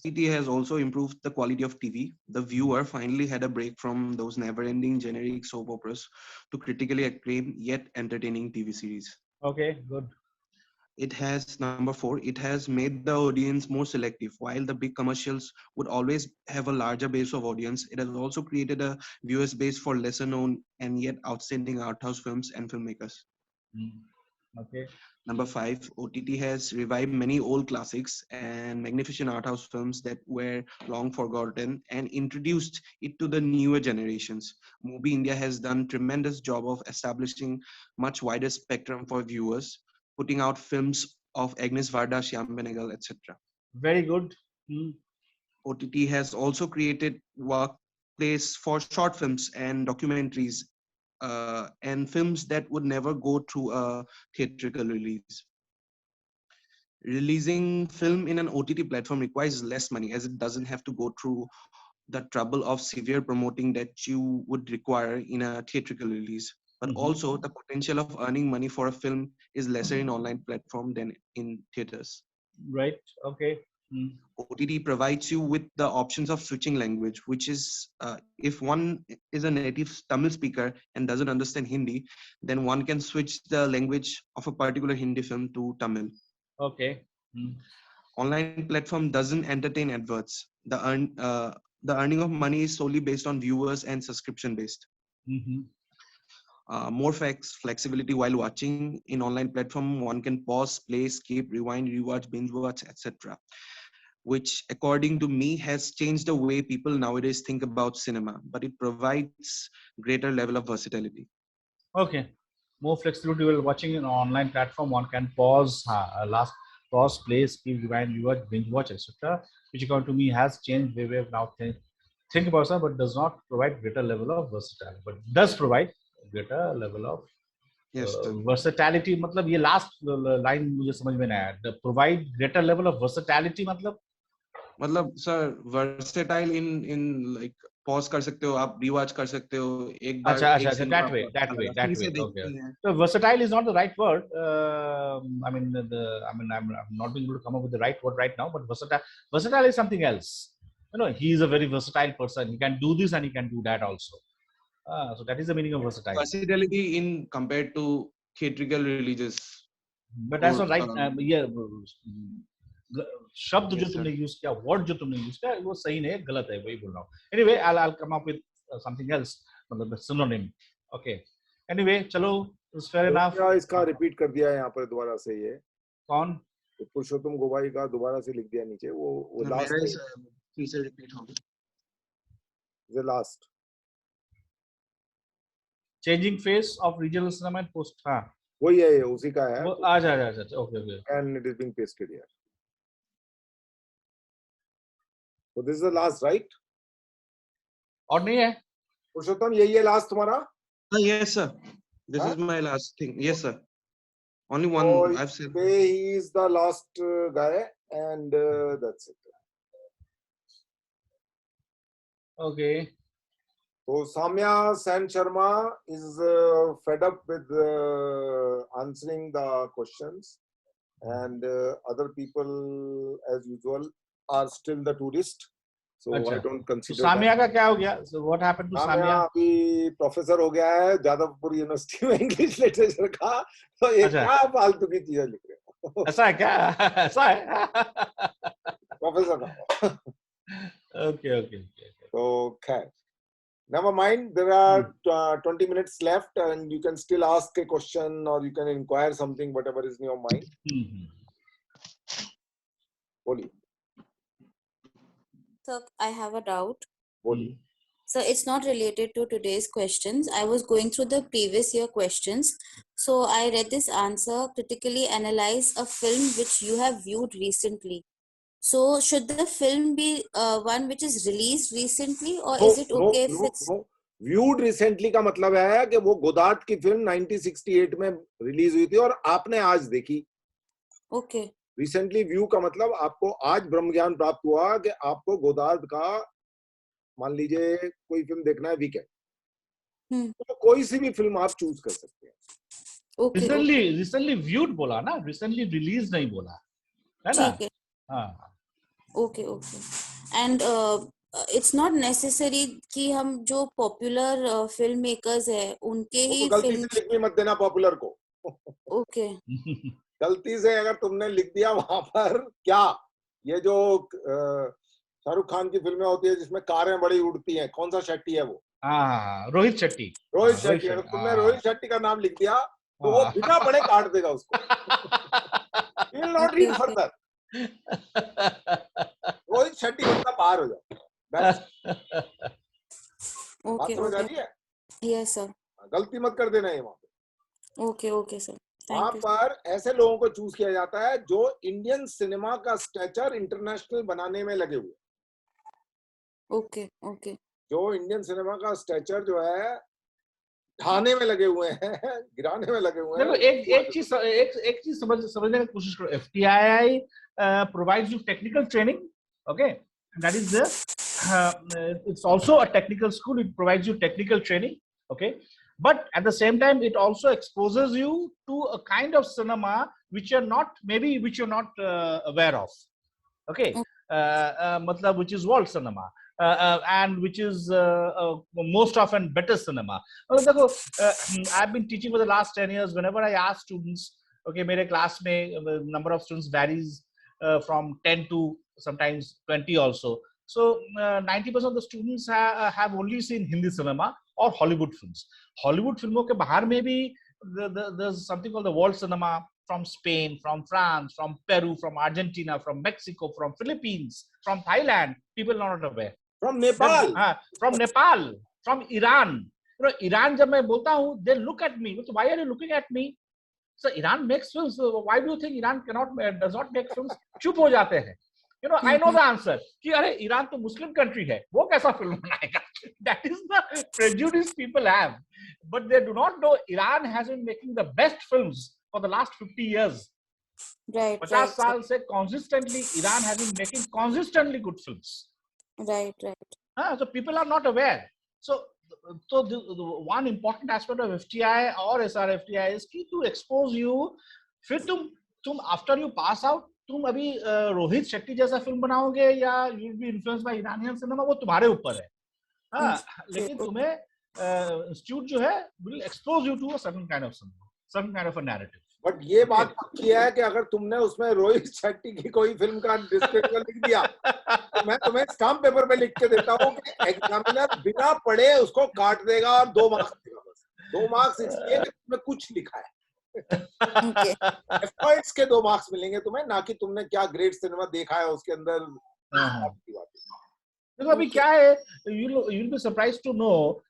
OTT has also improved the quality of TV. The viewer finally had a break from those never-ending generic soap operas to critically acclaimed yet entertaining TV series. Okay, good. It has, number 4, it has made the audience more selective. While the big commercials would always have a larger base of audience, it has also created a viewers base for lesser known and yet outstanding art house films and filmmakers. Okay. Number 5, OTT has revived many old classics and magnificent art house films that were long forgotten and introduced it to the newer generations. Movie India has done tremendous job of establishing much wider spectrum for viewers, putting out films of Agnes Varda, Shyam Benegal, etc. Very good. OTT has also created workplace for short films and documentaries and films that would never go through a theatrical release. Releasing film in an OTT platform requires less money, as it doesn't have to go through the trouble of severe promoting that you would require in a theatrical release. But also the potential of earning money for a film is lesser in online platform than in theaters. Right. Okay. OTT provides you with the options of switching language, which is if one is a native Tamil speaker and doesn't understand Hindi, then one can switch the language of a particular Hindi film to Tamil. Okay. Online platform doesn't entertain adverts. The earning of money is solely based on viewers and subscription based. More flexibility while watching. In online platform, one can pause, play, skip, rewind, rewatch, binge watch, etc. which according to me has changed the way people nowadays think about cinema, but it provides greater level of versatility. Okay, more flexibility while watching an online platform. One can pause, pause, play, skip, rewind, rewatch, binge watch, etc. Which according to me has changed the way of now think about it, but does not provide greater level of versatility. But does provide greater level of versatility. मतलब ये last line मुझे समझ में नहीं आया. Provide greater level of versatility मतलब sir versatile in like pause कर सकते हो आप, rewatch कर सकते हो एक बार. अच्छा that way okay. So versatile is not the right word. I'm not being able to come up with the right word right now, but versatile is something else. You know, he is a very versatile person. He can do this and he can do that also. So that is the meaning of versatility. Versatility in compared to theatrical releases. But that's not right. शब्द जो तुमने use किया, word जो तुमने use किया, वो सही नहीं है, गलत है, वही बोल रहा हूँ. Anyway, I'll come up with something else, मतलब synonym. Okay. Anyway, चलो, it's fair enough. इसका रिपीट कर दिया है यहाँ पर दोबारा से. ये कौन? पुरुषोत्तम गोवाई का दोबारा से लिख दिया नीचे. वो लास्ट फिर से रिपीट हो गया. The last. Changing face of regional cinema and post. हाँ. वही है, उसी का है. अच्छा. Okay. And it is being pasted here. So this is the last, right? और नहीं है? पुरुषोत्तम यही है last तुम्हारा? Yes sir. This is my last thing. Yes sir. Only one I've said. He is the last guy, and that's it. Okay. So Samya Sen Sharma is fed up with answering the questions, and other people, as usual, are still the tourist. So I don't consider. So Samya का क्या हो गया? So what happened to Samya? अभी professor हो गया है Jadavpur university में English literature का. तो ये क्या फालतू की चीजें लिख रहे हो? ऐसा है क्या? ऐसा है? प्रोफेसर का. Okay. So खैर. Never mind, there are 20 minutes left and you can still ask a question or you can inquire something, whatever is in your mind. Boli. So I have a doubt. Boli. So it's not related to today's questions. I was going through the previous year questions. So I read this answer: critically analyze a film which you have viewed recently. So should the film be one which is released recently, or is it okay if it's viewed recently? का मतलब है कि वो Goddard की film 1968 में release हुई थी और आपने आज देखी. Okay. Recently view का मतलब आपको आज ब्रह्म ज्ञान प्राप्त हुआ कि आपको गोदार्ड का मान लीजिए कोई फिल्म देखना है वीकेंड, तो कोई सी भी फिल्म आप चूज कर सकते हैं. Okay. Recently viewed बोला ना, recently released नहीं बोला, है ना? ठीक है. हाँ. Okay. And it's not necessary कि हम जो popular film makers है उनके ही गलती से लिख भी मत देना पॉपुलर को. Okay. गलती से अगर तुमने लिख दिया वहां पर क्या, ये जो शाहरुख खान की फिल्में होती है जिसमें कारें बड़ी उड़ती हैं, कौन सा शेट्टी है वो? रोहित शेट्टी. अगर तुमने रोहित शेट्टी का नाम लिख दिया तो वो बिना पढ़े काट देगा उसको. He will not read further. Rohit Shetty उनका पार हो जाए. Okay. समझ आ रही है? Yes sir. गलती मत कर देना है वहां पे. Okay sir. वहां पर ऐसे लोगों को चूज किया जाता है जो इंडियन सिनेमा का स्टेचर इंटरनेशनल बनाने में लगे हुए. Okay. जो इंडियन सिनेमा का स्टेचर जो है ढाने में लगे हुए हैं, गिराने में लगे हुए हैं. देखो एक चीज समझने की कोशिश करो. FTII provides you technical training, okay, and that is it's also a technical school. It provides you technical training, okay, but at the same time it also exposes you to a kind of cinema which you're not aware of, okay. मतलब which is world cinema. And which is most often better cinema. I've been teaching for the last 10 years. Whenever I ask students, okay, मेरे class में the number of students varies from 10 to sometimes 20 also. So 90% of the students have only seen Hindi cinema or Hollywood films. Hollywood फिल्मों के बाहर में भी there's something called the world cinema. from Spain, from France, from Peru, from Argentina, from Mexico, from Philippines, from Thailand. People are not aware. From Nepal. From Nepal, from Iran. You know, Iran, जब मैं बोलता हूँ, they look at me. So why are you looking at me? So Iran makes films. So why do you think Iran does not make films? चुप हो जाते हैं. You know, I know the answer. कि अरे Iran तो मुस्लिम country है, वो कैसा film बनाएगा? That is the prejudice people have. But they do not know Iran has been making the best films for the last 50 years. Right. 50 साल से consistently Iran has been making consistently good films. Right. So people are not aware. So the one important aspect of FTI or SRFTI is to expose you. फिर तुम after you pass out, तुम अभी रोहित शेट्टी जैसा film बनाओगे या you will be influenced by Iranian cinema, वो तुम्हारे ऊपर है. हाँ, लेकिन तुम्हें इंस्टीट्यूट जो है will expose you to a certain kind of cinema, certain kind of a narrative. But ये बात पक्की है कि अगर तुमने उसमें रोहित शेट्टी की कोई फिल्म का डिस्क्रिप्शन लिख दिया, तो मैं तुम्हें स्टाम्प पेपर पे लिख के देता हूँ कि एग्जामिनर बिना पढ़े उसको काट देगा और 2 मार्क्स देगा. बस 2 मार्क्स इसलिए कि तुमने कुछ लिखा है. एफर्ट्स के 2 मार्क्स मिलेंगे तुम्हें, ना कि तुमने क्या ग्रेट सिनेमा देखा है उसके अंदर. देखो अभी क्या है, you'll be surprised to know.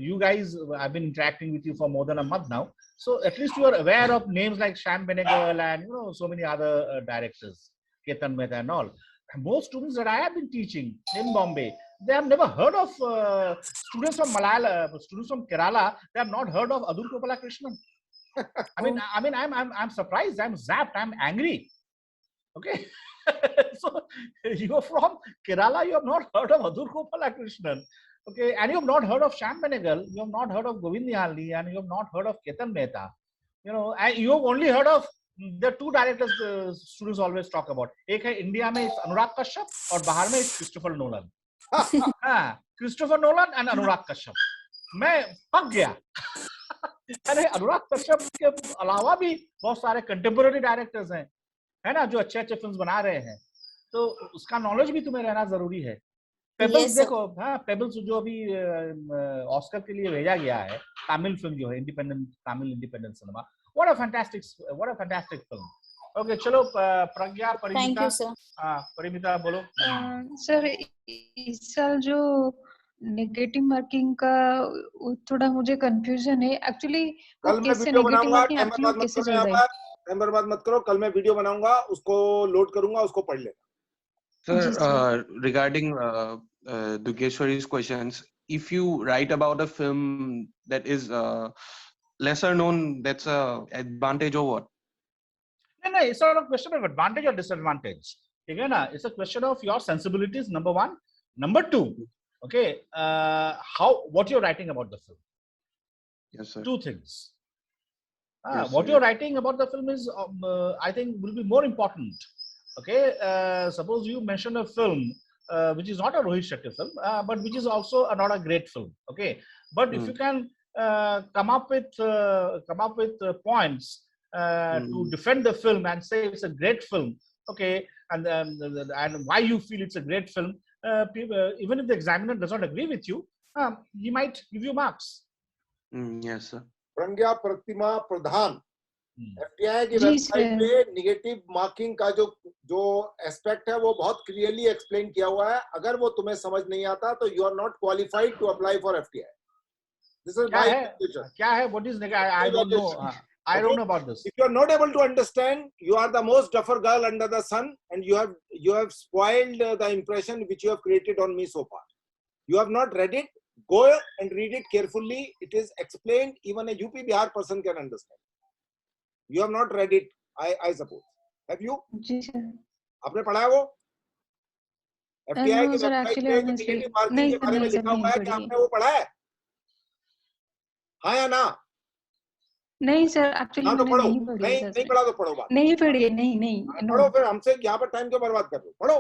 You guys, I've been interacting with you for more than a month now, so at least you are aware of names like Shyam Benegal and so many other directors, Ketan Mehta and all. Most students that I have been teaching in Bombay, they have never heard of students from Malayalam, students from Kerala. They have not heard of Adur Gopalakrishnan. I mean, I'm surprised. I'm zapped. I'm angry. Okay, so you are from Kerala. You have not heard of Adur Gopalakrishnan. Okay, and you have not heard of Shyam Benegal, you have not heard of Govind Nihalni, and you have not heard of Ketan Mehta. And you have only heard of the 2 directors students always talk about. एक है India में अनुराग कश्यप और बाहर में Christopher Nolan. Christopher Nolan and Anurag Kashyap. मैं पक गया. अरे अनुराग कश्यप के अलावा भी बहुत सारे कंटेम्पोररी डायरेक्टर्स हैं, है ना, जो अच्छे फिल्म्स बना रहे हैं. तो उसका नॉलेज भी तुम्हें रहना जरूरी है. पेबल्स देखो, हाँ, पेबल्स जो अभी ऑस्कर के लिए भेजा गया है, तमिल फिल्म जो है, Tamil independent cinema. What a fantastic film. Okay, चलो प्रज्ञा, परिमिता. परिमिता बोलो. सर इस साल जो नेगेटिव मार्किंग का थोड़ा मुझे कंफ्यूजन है एक्चुअली. कल मैं वीडियो बनाऊंगा, टाइम बर्बाद मत करो. कल मैं वीडियो बनाऊंगा, उसको लोड करूंगा, उसको पढ़ लेना. Sir, regarding Dugeshwari's questions, if you write about a film that is lesser known, that's a advantage or what? No, it's not a question of advantage or disadvantage. Okay, na? It's a question of your sensibilities, number 1. Number 2, okay, what you're writing about the film. Yes, sir. 2 things. Yes, what sir. you're writing about the film is, I think, will be more important. Okay, suppose you mention a film which is not a Rohit Shetty film, but which is also not a great film. Okay, but if you can come up with points to defend the film and say it's a great film, okay, and why you feel it's a great film, even if the examiner does not agree with you, he might give you marks. Yes, sir. Pragya Pratima Pradhan, FTI की website पे negative marking का जो aspect है वो बहुत clearly explain किया हुआ है. अगर वो तुम्हें समझ नहीं आता तो you are not qualified to apply for FTI. This is my conclusion. क्या है? What is I don't know. I don't know about this. If you are not able to understand, you are the most duffer girl under the sun, and you have spoiled the impression which you have created on me so far. You have not read it. Go and read it carefully. It is explained. Even a UP Bihar person can understand. You have not read it, I suppose. Have you? जी sir. आपने पढ़ा है वो? FTI की website पे negative marking के बारे में लिखा हुआ है कि आपने वो पढ़ा है? हाँ या ना? नहीं सर, एक्चुअली मैंने नहीं पढ़ी. नहीं पढ़ा तो पढ़ो बात. नहीं पढ़ी, नहीं. पढ़ो, फिर हमसे यहाँ पर टाइम क्यों बर्बाद कर रहे हो? पढ़ो.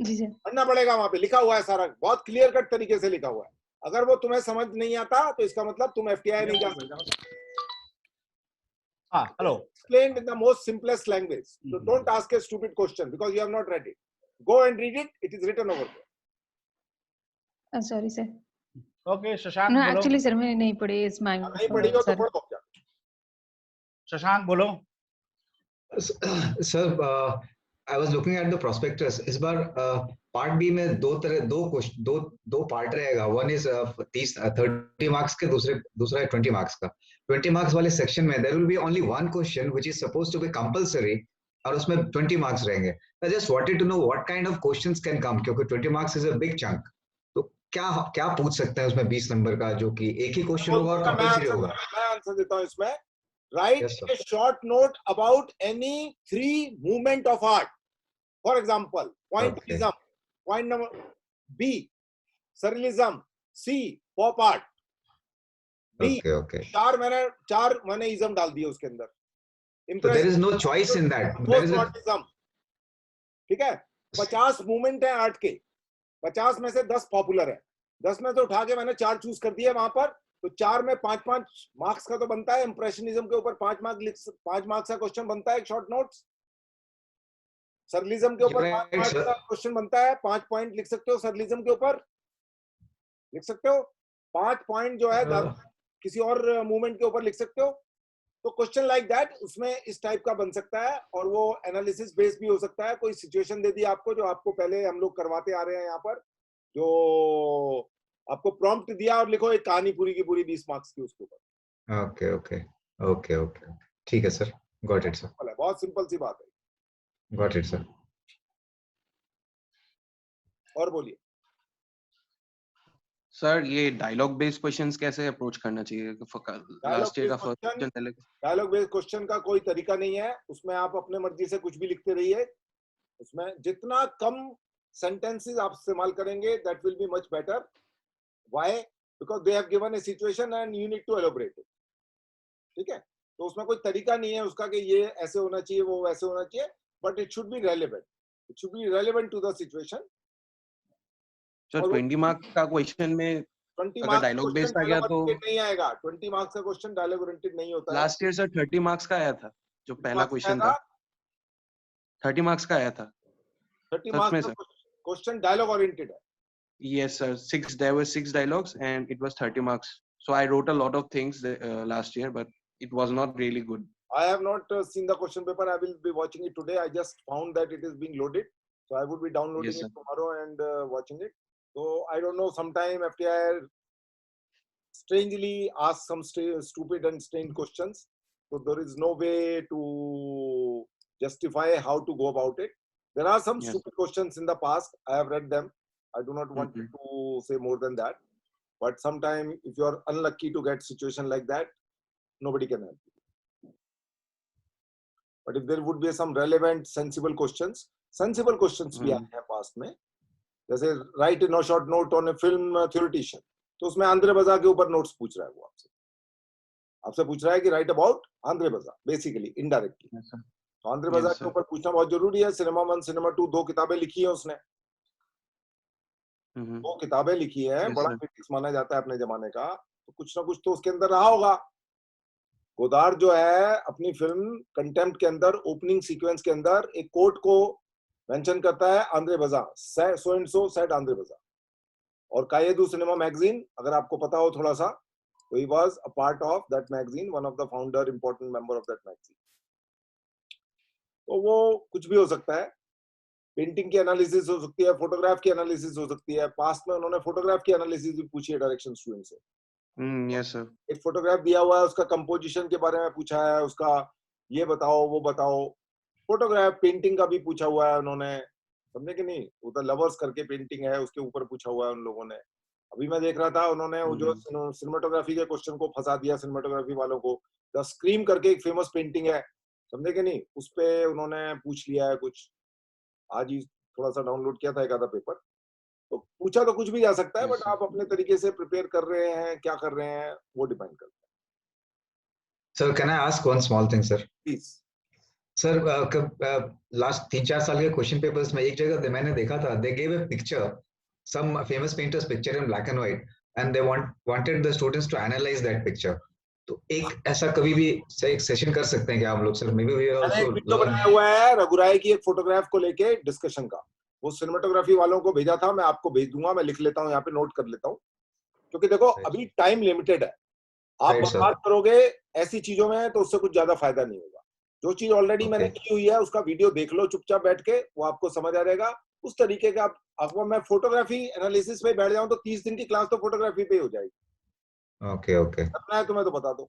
जी सर. पढ़ना पड़ेगा, वहाँ पे लिखा हुआ है सारा, बहुत क्लियर कट तरीके से लिखा हुआ है. अगर वो तुम्हें समझ नहीं आता तो इसका मतलब तुम एफटीआई नहीं जा सकते. Hello. Explained in the most simplest language. So don't ask a stupid question because you have not read it. Go and read it. It is written over there. Sorry sir. Okay, Shashank. No, actually sir, मैंने नहीं पढ़ी इस mango. नहीं पढ़ी हो तो पढ़ो. शशांक बोलो। Sir I was looking at the prospectus. इस बार पार्ट बी में दो पार्ट रहेगा. One is 30 मार्क्स के, दूसरा है 20 मार्क्स का. 20 मार्क्स वाले सेक्शन में there will be only one question which is supposed to be compulsory और उसमें 20 मार्क्स रहेंगे. I just wanted to know what kind of questions can come, क्योंकि 20 marks is a big chunk. तो क्या पूछ सकते हैं उसमें 20 नंबर का, जो कि एक ही क्वेश्चन होगा और कंपल्सरी होगा. मैं आंसर देता हूँ इसमें. Write a short note about any 3 movement of art. For example, pointillism, point number B, surrealism, C, pop art. D, चार मैंने ism डाल दिए उसके अंदर. So there is no choice in that. There is Postmodernism. ठीक है? 50 movement है art के, 50 में से 10 पॉपुलर है. 10 में से उठा के मैंने 4 चूज कर दिए वहां पर. तो 4 में 5-5 मार्क्स का तो बनता है. इंप्रेशनिज्म के ऊपर 5 मार्क्स का क्वेश्चन बनता है, एक शॉर्ट नोट्स. सरलिज्म के ऊपर 5 मार्क्स का क्वेश्चन बनता है, 5 पॉइंट लिख सकते हो. सरलिज्म के ऊपर लिख सकते हो 5 पॉइंट जो है किसी और मूवमेंट के ऊपर लिख सकते हो. तो क्वेश्चन लाइक दैट उसमें इस टाइप का बन सकता है, और वो एनालिसिस बेस भी हो सकता है. कोई सिचुएशन दे दी आपको, जो आपको पहले हम लोग करवाते आ रहे हैं यहाँ पर, जो आपको प्रॉम्प्ट दिया और लिखो एक कहानी पूरी की पूरी 20 मार्क्स की उसके ऊपर. ओके ठीक है सर. Got it sir. बहुत सिंपल सी बात है. Got it sir. और बोलिए सर, ये डायलॉग बेस्ड क्वेश्चंस कैसे अप्रोच करना चाहिए? लास्ट ईयर का फर्स्ट डायलॉग बेस्ड क्वेश्चन का कोई तरीका नहीं है. उसमें आप अपने मर्जी से कुछ भी लिखते रहिए. उसमें जितना कम सेंटेंसेस आप इस्तेमाल करेंगे, that will be much better. Why? Because they have given a situation and you need to elaborate it. ठीक है? तो उसमें कोई तरीका नहीं है उसका कि ये ऐसे होना चाहिए, वो वैसे होना चाहिए. But it should be relevant. It should be relevant to the situation. So 20 marks का क्वेश्चन में अगर डायलॉग बेस्ड आ गया तो नहीं आएगा. 20 मार्क्स का क्वेश्चन डायलॉग ओरिएंटेड नहीं होता. लास्ट ईयर सर 30 मार्क्स का आया था, जो पहला क्वेश्चन था. 30 मार्क्स का आया था. 30 मार्क्स का क्वेश्चन डायलॉग ओरिएंटेड है. Yes sir, there were 6 dialogues and it was 30 marks. So I wrote a lot of things last year, but it was not really good. I have not seen the question paper. I will be watching it today. I just found that it is being loaded, so I would be downloading it tomorrow and watching it. So I don't know. Sometime FTI strangely asks some stupid and strange questions. So there is no way to justify how to go about it. There are some stupid questions in the past. I have read them. I do not want to say more than that. But sometime if you are unlucky to get situation like that, nobody can help you. But if there would be some relevant, sensible questions भी आए हैं past में. जैसे write a short note on a film theoretician, तो उसमें Andre बजा के ऊपर नोट्स पूछ रहा है. वो आपसे पूछ रहा है कि write about आंद्रे बजा, बेसिकली इनडायरेक्टली. तो आंद्रे बजा के ऊपर पूछना बहुत जरूरी है. सिनेमा 1, सिनेमा 2 2 किताबें लिखी है उसने. 2 किताबें लिखी है. बड़ा क्रिटिक्स माना जाता है अपने जमाने का. तो कुछ ना कुछ तो उसके अंदर रहा होगा. गोदार जो है अपनी फिल्म कंटेम्प्ट के अंदर ओपनिंग सीक्वेंस के अंदर एक कोट को मेंशन करता है, आंद्रे बजा so and so said Andre बजा. और कायेदू सिनेमा मैगजीन, अगर आपको पता हो थोड़ा सा, तो he was a part of that magazine, one of the founder, important member of that magazine. तो वो कुछ भी हो सकता है. पेंटिंग की एनालिसिस हो सकती है, फोटोग्राफ की एनालिसिस हो सकती है. पास्ट में उन्होंने फोटोग्राफ की एनालिसिस भी पूछी है डायरेक्शन स्टूडेंट से. Yes sir. एक फोटोग्राफ दिया हुआ है, उसका कंपोजिशन के बारे में पूछा है, उसका ये बताओ वो बताओ. फोटोग्राफ पेंटिंग का भी पूछा हुआ है उन्होंने. समझे कि नहीं? वो तो लवर्स करके पेंटिंग है, उसके ऊपर पूछा हुआ है उन लोगों ने. अभी मैं देख रहा था उन्होंने वो जो सिनेमेटोग्राफी के क्वेश्चन को फंसा दिया सिनेमेटोग्राफी वालों को. द स्क्रीम करके एक फेमस पेंटिंग है, समझे कि नहीं? उस पे उन्होंने पूछ लिया है कुछ. आज ही थोड़ा सा डाउनलोड किया था एक आधा पेपर. तो पूछा तो कुछ भी जा सकता है, बट आप अपने तरीके से प्रिपेयर कर रहे हैं, क्या कर रहे हैं, वो डिपेंड करता है. Sir, can I ask one small thing sir? Please. Sir, last 3-4 साल के क्वेश्चन पेपर्स में एक जगह मैंने देखा था, they gave a picture, some famous painters picture in black and white, and they wanted the students to analyse that picture. तो एक ऐसा कभी भी एक सेशन कर सकते हैं क्या आप लोग sir? Maybe we are also video बनाया हुआ है रघुराय की एक फोटोग्राफ को लेके डिस्कशन का. वो सिनेमेटोग्राफी वालों को भेजा था. मैं आपको भेज दूंगा. मैं लिख लेता हूँ यहाँ पे, नोट कर लेता हूँ, क्योंकि देखो अभी टाइम लिमिटेड है. आप बर्बाद करोगे ऐसी चीजों में तो उससे कुछ ज्यादा फायदा नहीं होगा। जो चीज ऑलरेडी मैंने की हुई है उसका वीडियो देख लो चुपचाप बैठ के, वो आपको समझ आ जाएगा। उस तरीके का आपको मैं फोटोग्राफी एनालिसिस पे बैठ जाऊं तो 30 दिन की क्लास तो फोटोग्राफी पे हो जाएगी। ओके करना है तो मैं तो बता दो।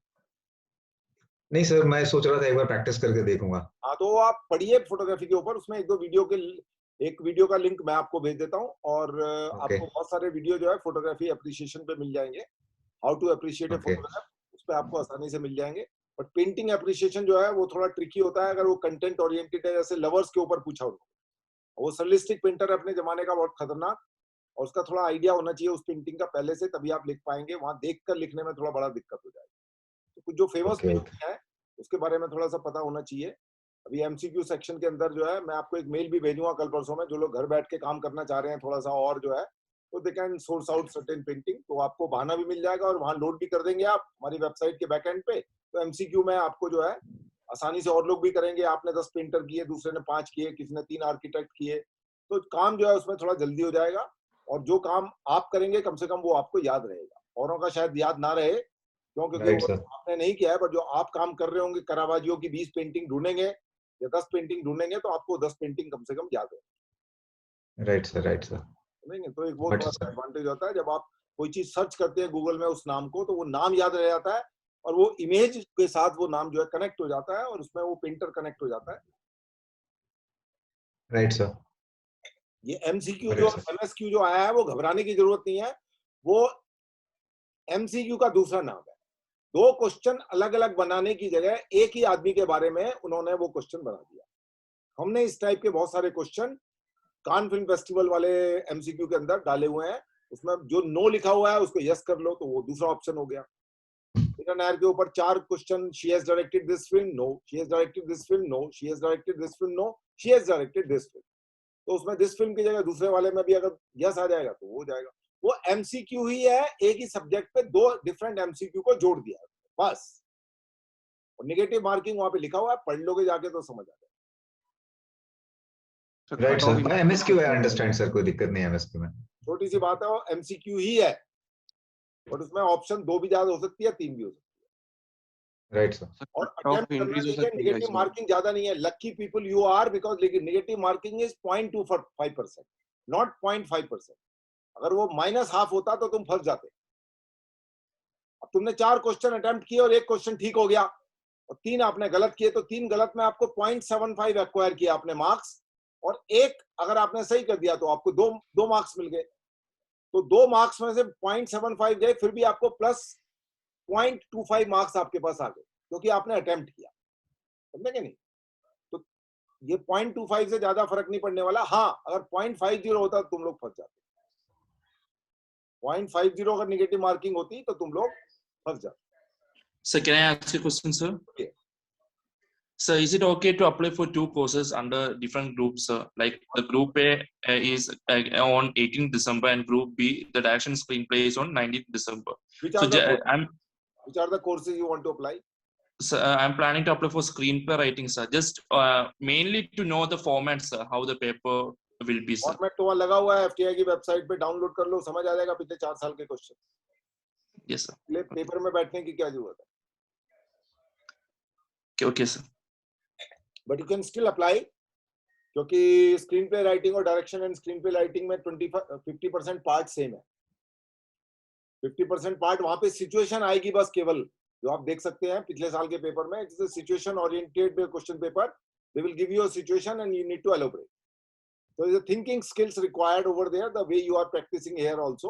नहीं सर, मैं सोच रहा था एक बार प्रैक्टिस करके देखूंगा। हाँ, तो आप पढ़िए फोटोग्राफी के ऊपर, उसमें एक वीडियो का लिंक मैं आपको भेज देता हूँ, और आपको बहुत सारे वीडियो जो है फोटोग्राफी एप्रिसिएशन पे मिल जाएंगे। How to appreciate a photograph, उस पर आपको आसानी से मिल जाएंगे। बट पेंटिंग एप्रिसिएशन जो है वो थोड़ा ट्रिकी होता है, अगर वो कंटेंट ओरिएंटेड है, जैसे लवर्स के ऊपर पूछा उन्होंने, वो सरलिस्टिक पेंटर अपने जमाने का बहुत खतरनाक, और उसका थोड़ा आइडिया होना चाहिए उस पेंटिंग का पहले से, तभी आप लिख पाएंगे। वहां देख कर लिखने में थोड़ा बड़ा दिक्कत हो जाएगी। तो कुछ जो फेमस पेंटिंग है उसके बारे में थोड़ा सा पता होना चाहिए। अभी एमसीक्यू सेक्शन के अंदर जो है मैं आपको एक मेल भी भेजूंगा कल परसों में, जो लोग घर बैठ के काम करना चाह रहे हैं थोड़ा सा और जो है, तो they can source out certain painting, तो आपको बहाना भी मिल जाएगा और वहां लोड भी कर देंगे आप हमारी वेबसाइट के बैकएंड पे। तो एमसीक्यू में आपको जो है आसानी से और लोग भी करेंगे। आपने 10 पेंटर किए, दूसरे ने 5 किए, किसी ने 3 आर्किटेक्ट किए, तो काम जो है उसमें थोड़ा जल्दी हो जाएगा। और जो काम आप करेंगे कम से कम वो आपको याद रहेगा, औरों का शायद याद ना रहे क्योंकि आपने नहीं किया है, पर जो आप काम कर रहे होंगे करावाजियो की 20 पेंटिंग ढूंढेंगे या 10 पेंटिंग ढूंढेंगे तो आपको 10 पेंटिंग कम से कम याद है। Right sir. नहीं, तो एक वो थोड़ा एडवांटेज होता है जब आप कोई चीज सर्च करते हैं गूगल में उस नाम को, तो वो नाम याद रह जाता है और वो इमेज के साथ वो नाम जो है कनेक्ट हो जाता है और उसमें वो पेंटर कनेक्ट हो जाता है। Right sir. ये एमसीक्यू जो एमएसक्यू जो आया है वो घबराने की जरूरत नहीं है, वो एमसीक्यू का दूसरा नाम है। 2 क्वेश्चन अलग अलग बनाने की जगह एक ही आदमी के बारे में उन्होंने वो क्वेश्चन बना दिया। हमने इस टाइप के बहुत सारे क्वेश्चन कान फिल्म फेस्टिवल वाले एमसीक्यू के अंदर डाले हुए हैं। उसमें जो नो लिखा हुआ है उसको यस कर लो तो वो दूसरा ऑप्शन हो गया। मीरा नायर के ऊपर 4 question, she has directed this film, no, she has directed this film, no, she has directed this film, no, she has directed this film, तो उसमें दिस फिल्म की जगह दूसरे वाले में भी अगर यस आ जाएगा तो वो हो जाएगा। वो एमसीक्यू ही है, एक ही सब्जेक्ट पे 2 डिफरेंट एमसीक्यू को जोड़ दिया बस। और नेगेटिव मार्किंग वहां पे लिखा हुआ है, पढ़ लोगे जाके तो समझ आ जाएगा। राइट सर, एमएसक्यू है, अंडरस्टैंड सर, कोई दिक्कत नहीं है एमएसक्यू में। छोटी सी बात है, वो एमसीक्यू ही है, और उसमें ऑप्शन 2 भी ज्यादा हो सकती है, 3 भी हो सकती है। Right sir. और अटेम्प्ट करना चाहिए, नेगेटिव मार्किंग ज्यादा नहीं है। Lucky people you are, because negative marking is 0.25%, not 0.5%। अगर वो -½ होता तो तुम फंस जाते। अब तुमने 4 क्वेश्चन अटेम्प्ट किए और 1 क्वेश्चन ठीक हो गया और 3 आपने गलत किए, तो 3 गलत में आपको 0.75 एक्वायर किया आपने मार्क्स, और 1 अगर आपने सही कर दिया तो आपको 2 मार्क्स मिल गए। तो 2 मार्क्स में से 0.75 गए, फिर भी आपको प्लस 0.25 मार्क्स आपके पास आ गए क्योंकि आपने अटेम्प्ट किया। समझे कि नहीं? तो ये 0.25 से ज्यादा फर्क नहीं पड़ने वाला। हाँ, अगर 0.50 होता तो तुम लोग फंस जाते। 0.50 अगर नेगेटिव मार्किंग होती तो तुम लोग फंस जाते। Sir, can I ask you a question, sir? Okay. So, is it okay to apply for 2 courses under different groups, sir? Like the group A is on 18th December and group B, the direction screenplay is on 19th December. Which are the courses you want to apply? So, I'm planning to apply for screenplay writing, sir. Just mainly to know the format, sir, how the paper will be, sir. Format तो वहाँ लगा हुआ है, FTI की website पे download कर लो, समझ आ जाएगा पिछले 4 साल के क्वेश्चन। Yes, sir. पेपर में बैठने की क्या जरूरत है? Okay, sir. But you can still apply, क्योंकि स्क्रीन प्ले राइटिंग और direction and screen play writing में 50% पार्ट सेम है। 50% पार्ट वहां पे सिचुएशन आएगी बस, केवल जो आप देख सकते हैं पिछले साल के पेपर में, it's a situation oriented question paper. They will give you a situation and you need to elaborate. So the thinking skills required over there, the way you are practicing here also.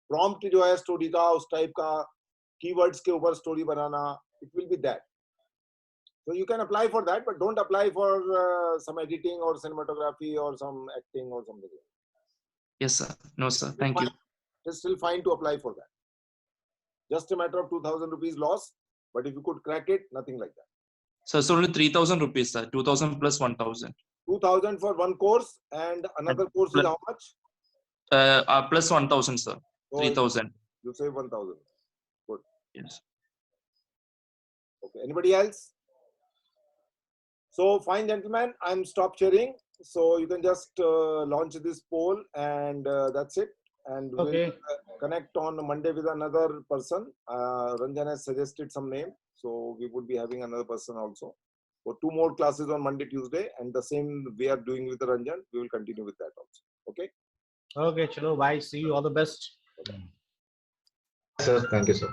Prompt जो है story का, उस type का, keywords के ऊपर story banana, it will be that. So you can apply for that, but don't apply for some editing or cinematography or some acting or something. Yes, sir. No, sir. Thank you. It's still fine to apply for that. Just a matter of 2,000 rupees loss, but if you could crack it, nothing like that. So it's only 3,000 rupees, sir. 2,000 plus 1,000. 2,000 for one course, and another course is how much? Plus 1,000, sir. 3,000. You save 1,000. Good. Yes. Okay. Anybody else? So fine, gentlemen, I'm stop sharing. So you can just launch this poll, and that's it. and Okay. we'll connect on Monday with another person. Ranjan has suggested some name, so we would be having another person also. For 2 more classes on Monday, Tuesday, and the same we are doing with Ranjan, we will continue with that also. Okay. Okay, chalo, bye. See you. All the best. Okay. Sir, thank you, sir.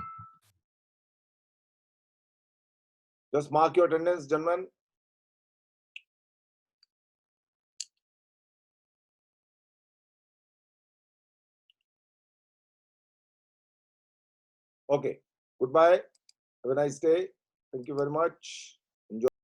Just mark your attendance, gentlemen. Okay. Goodbye. Have a nice day. Thank you very much.